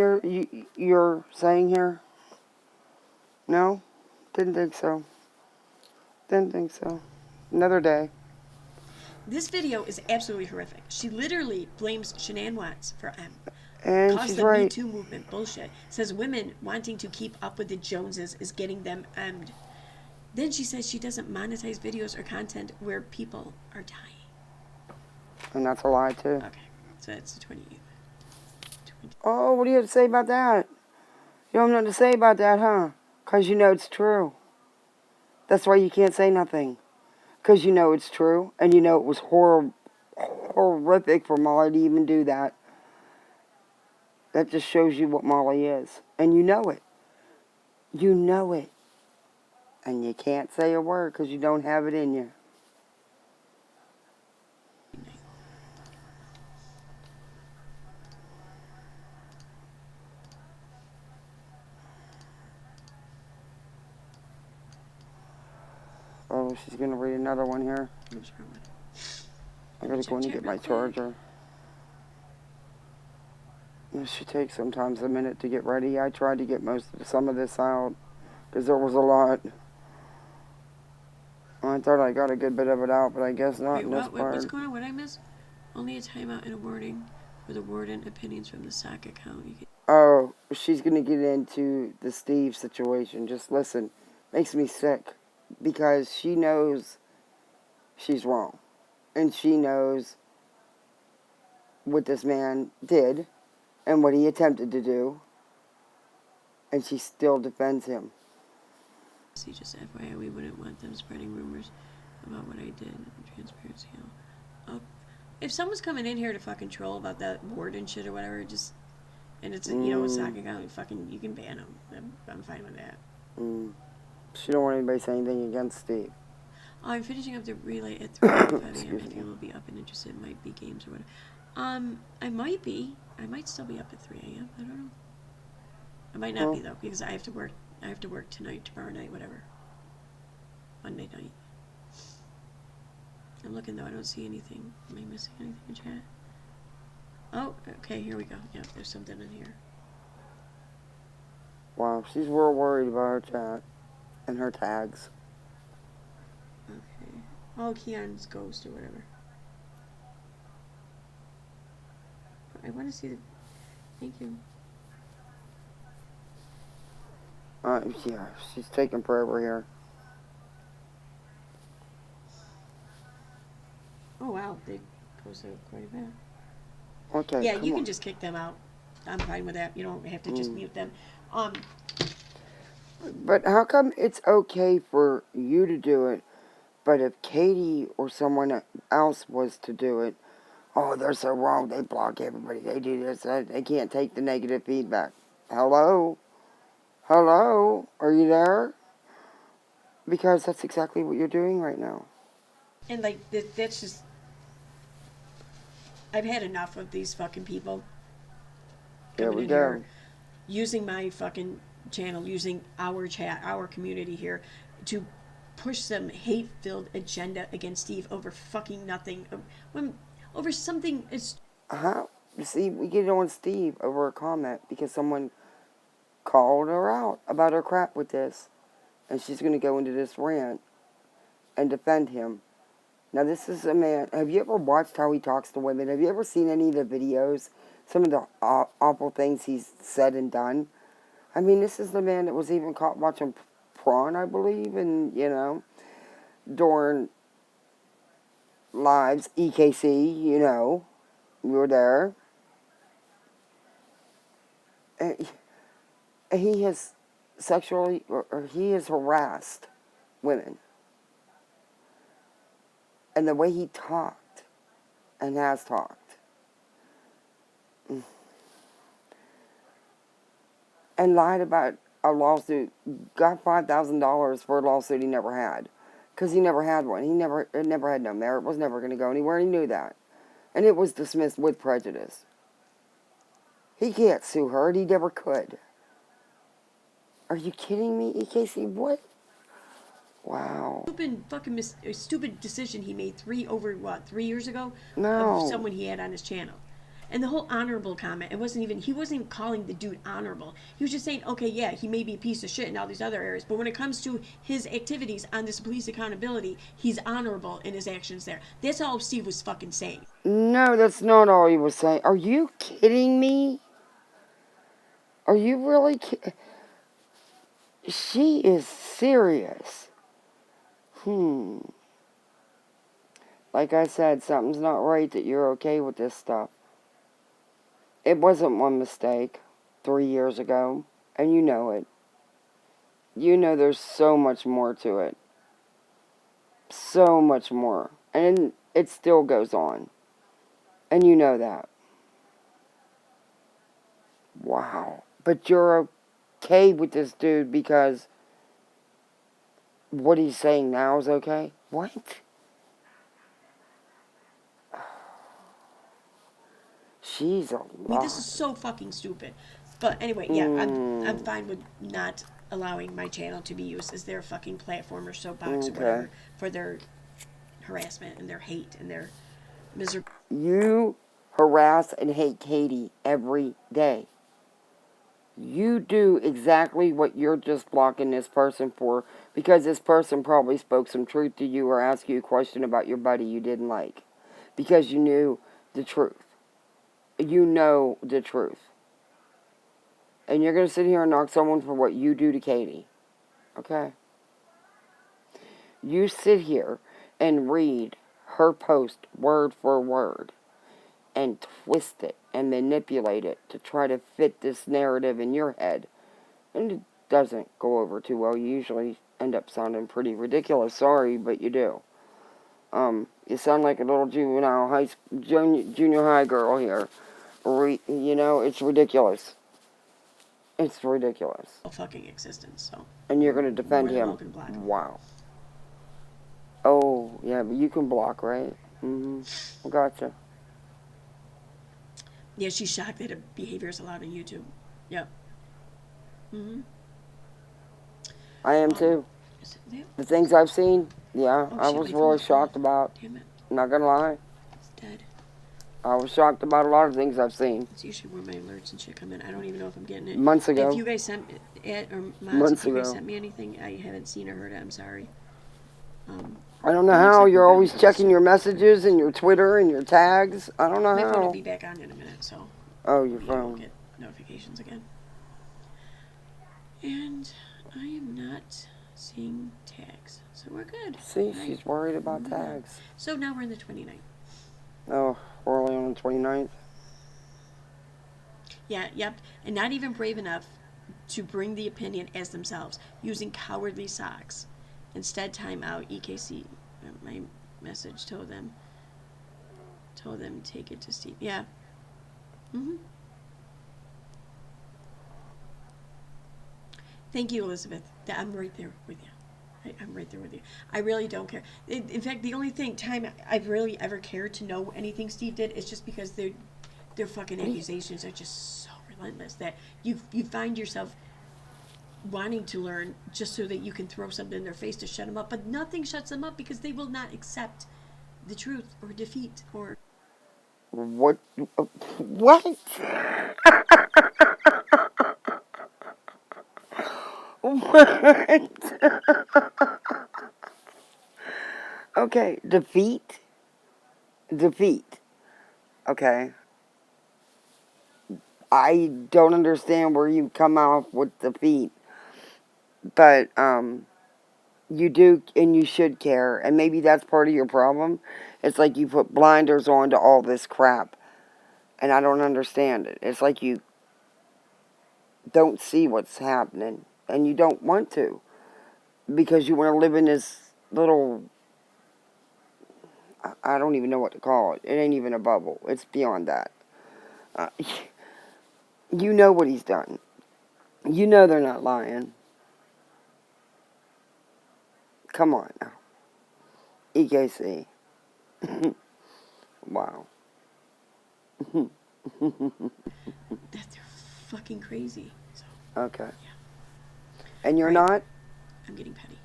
you're saying here? No? Didn't think so. Didn't think so. Another day. This video is absolutely horrific. She literally blames Shanann Watts for And caused she's the right. Me Too movement bullshit. Says women wanting to keep up with the Joneses is getting them emmed. Then she says she doesn't monetize videos or content where people are dying. And that's a lie, too. Okay, so that's the 28th. Oh, what do you have to say about that? You don't have nothing to say about that, huh? Because you know it's true. That's why you can't say nothing. Because you know it's true. And you know it was horrific for Molly to even do that. That just shows you what Molly is. And you know it. You know it. And you can't say a word because you don't have it in you. Oh, she's going to read another one here. What's wrong with it? I gotta go in and get my charger. It should take sometimes a minute to get ready. I tried to get some of this out because there was a lot. I thought I got a good bit of it out, but I guess not in this part. What's going on? What did I miss? Only a timeout and a warning for the warden. Opinions from the SOC account. Oh, she's gonna get into the Steve situation. Just listen. Makes me sick because she knows she's wrong. And she knows what this man did and what he attempted to do. And she still defends him. See, just FYI, we wouldn't want them spreading rumors about what I did. Transparency. If someone's coming in here to fucking troll about that warden shit or whatever, just, and it's, you know, a SOC account, you can ban them. I'm fine with that. She don't want anybody saying anything against Steve. I'm finishing up the relay at 3:05 a.m. If you will be up and interested, it might be games or whatever. I might be. I might still be up at 3 a.m. I don't know. I might not be though, because I have to work. I have to work tonight, tomorrow night, whatever. Monday night. I'm looking though. I don't see anything. Am I missing anything in chat? Oh, okay. Here we go. Yeah, there's something in here. Wow, she's real worried about her chat and her tags. Okay. Oh, Keon's ghost or whatever. I want to see the... Thank you. Yeah, she's taking forever here. Oh, wow. They posted quite a bit. Okay, yeah, you can just kick them out. I'm fine with that. You don't have to just mute them. But how come it's okay for you to do it, but if Katie or someone else was to do it, oh, they're so wrong, they block everybody, they do this, they can't take the negative feedback. Hello? Hello? Are you there? Because that's exactly what you're doing right now. And, like, that's just... I've had enough of these fucking people. There we go. using my fucking channel, using our chat, our community here, to push some hate-filled agenda against Steve over fucking nothing, over something as How? See, we get on Steve over a comment because someone called her out about her crap with this. And she's going to go into this rant and defend him. Now, this is a man. Have you ever watched how he talks to women? Have you ever seen any of the videos? Some of the awful things he's said and done? I mean, this is the man that was even caught watching porn, I believe, and, during lives, EKC, we were there. And he has sexually, or he has harassed women. And the way he talked and has talked. And lied about a lawsuit, got $5,000 for a lawsuit he never had. Because he never had one. It never had no merit, was never going to go anywhere, and he knew that. And it was dismissed with prejudice. He can't sue her, and he never could. Are you kidding me, EKC? What? Wow. Stupid decision he made 3 years ago? No. Of someone he had on his channel. And the whole honorable comment, he wasn't even calling the dude honorable. He was just saying, okay, yeah, he may be a piece of shit in all these other areas, but when it comes to his activities on this police accountability, he's honorable in his actions there. That's all Steve was fucking saying. No, that's not all he was saying. Are you kidding me? Are you really kidding? She is serious. Like I said, something's not right that you're okay with this stuff. It wasn't one mistake 3 years ago, and you know it. You know there's so much more to it. So much more. And it still goes on. And you know that. Wow. But you're okay with this dude because what he's saying now is okay? What? She's a lot. I mean, this is so fucking stupid. But anyway, yeah, I'm fine with not allowing my channel to be used as their fucking platform or soapbox or whatever for their harassment and their hate and their misery. You harass and hate Katie every day. You do exactly what you're just blocking this person for, because this person probably spoke some truth to you or asked you a question about your buddy you didn't like. Because you knew the truth. You know the truth. And you're going to sit here and knock someone for what you do to Katie. Okay? You sit here and read her post word for word and twist it and manipulate it to try to fit this narrative in your head. And it doesn't go over too well. You usually end up sounding pretty ridiculous. Sorry, but you do. You sound like a little juvenile junior high girl here. It's ridiculous. It's ridiculous. Fucking existence, so. And you're going to defend him. Wow. Oh, yeah, but you can block, right? Mm-hmm. Gotcha. Yeah, she's shocked that her behavior is allowed on YouTube. Yep. I am too. The things I've seen, I was really shocked about. Damn it. Not gonna lie. It's dead. I was shocked about a lot of things I've seen. It's usually where my alerts and shit come in. I don't even know if I'm getting it. Months ago. If you guys sent it, or Moz, if you guys sent me anything, I haven't seen or heard it. I'm sorry. I don't know how. You're always checking your messages and your Twitter and your tags. I don't know how. My phone will be back on in a minute, so. Oh, your I'll phone. get notifications again. And I am not seeing tags, so we're good. See, she's worried about tags. So now we're in the 29th. Oh, we're only on the 29th? Yeah, yep. And not even brave enough to bring the opinion as themselves, using cowardly socks. Instead, time out, EKC. My message told them take it to Steve. Yeah. Thank you, Elizabeth. I'm right there with you. I'm right there with you. I really don't care. In fact, the only time I've really ever cared to know anything Steve did is just because their fucking accusations are just so relentless, that you find yourself wanting to learn just so that you can throw something in their face to shut them up, but nothing shuts them up because they will not accept the truth or defeat or What? What? What? Okay, defeat? Defeat. Okay. I don't understand where you come out with defeat. But, you do and you should care. And maybe that's part of your problem. It's like you put blinders on to all this crap. And I don't understand it. It's like you don't see what's happening. And you don't want to. Because you want to live in this little, I don't even know what to call it. It ain't even a bubble. It's beyond that. Uh, you know what he's done. You know they're not lying. Come on now. EKC. Wow. that they're fucking crazy. So, Okay. yeah. And you're Right. not? I'm getting petty.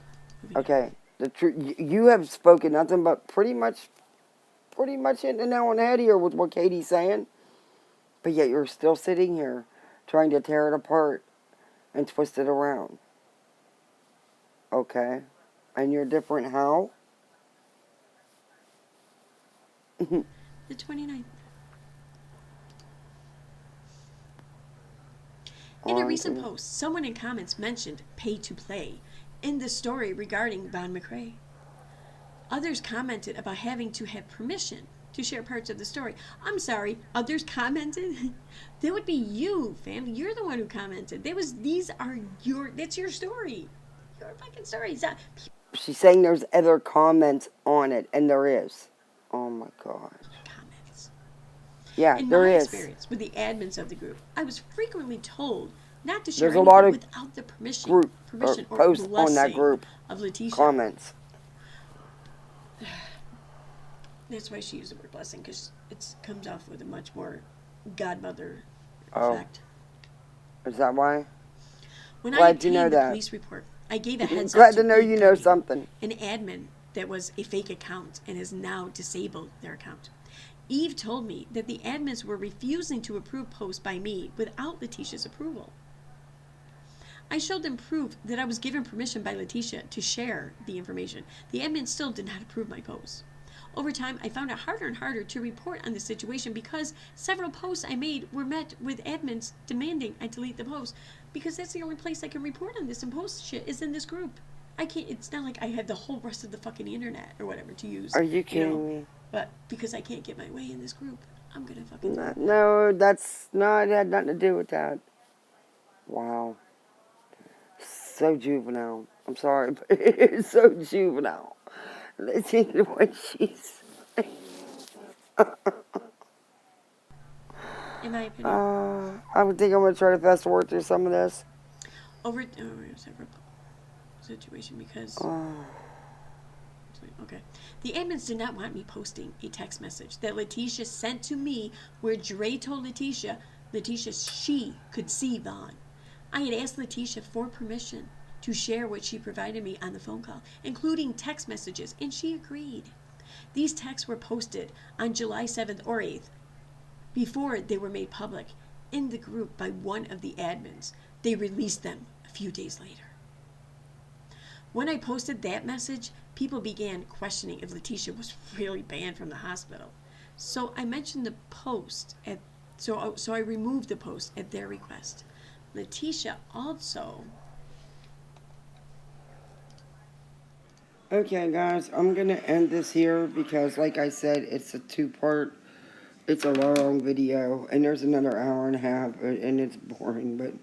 Moving on. Okay. The truth. You have spoken nothing but pretty much hitting the nail on the head here with what Katie's saying. But yet you're still sitting here trying to tear it apart and twist it around. Okay. And you're different how? The 29th. In a recent post, someone in comments mentioned pay to play in the story regarding Von McRae. Others commented about having to have permission to share parts of the story. I'm sorry, others commented? That would be you, fam. You're the one who commented. That's your story. Your fucking story. She's saying there's other comments on it, and there is. Oh my god. Comments. Yeah, In there my is. experience with the admins of the group, I was frequently told not to share There's a anything lot of without the permission or posts blessing on that group. of Letitia. Comments. That's why she used the word blessing, because it comes off with a much more godmother Oh. effect. Is that why? When Glad I you obtained know the that. police report, I gave a heads up Glad to to know you know something. an admin that was a fake account and has now disabled their account. Eve told me that the admins were refusing to approve posts by me without Letitia's approval. I showed them proof that I was given permission by Letitia to share the information. The admin still did not approve my posts. Over time, I found it harder and harder to report on the situation because several posts I made were met with admins demanding I delete the post, because that's the only place I can report on this and post shit is in this group. I can't. It's not like I have the whole rest of the fucking internet or whatever to use. Are you kidding me? But because I can't get my way in this group, I'm gonna fucking. No, that's not. It had nothing to do with that. Wow. So juvenile. I'm sorry, but it's so juvenile. Listen to what she's. In my opinion. I would think I'm gonna try to fast forward through some of this. Over several situation because. Okay. The admins did not want me posting a text message that Letitia sent to me where Dre told Letitia she could see Vaughn. I had asked Letitia for permission to share what she provided me on the phone call, including text messages, and she agreed. These texts were posted on July 7th or 8th before they were made public in the group by one of the admins. They released them a few days later. When I posted that message, people began questioning if Letitia was really banned from the hospital. So I mentioned the post so I removed the post at their request. Letitia also. Okay, guys, I'm gonna end this here because, like I said, it's a two-part. It's a long video, and there's another hour and a half, and it's boring. But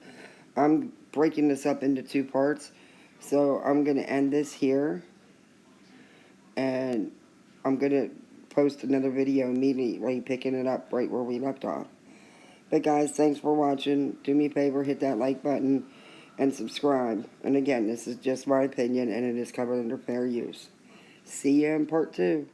I'm breaking this up into two parts, so I'm gonna end this here, and I'm gonna post another video immediately, picking it up right where we left off. But guys, thanks for watching. Do me a favor, hit that like button and subscribe. And again, this is just my opinion, and it is covered under fair use. See you in part 2.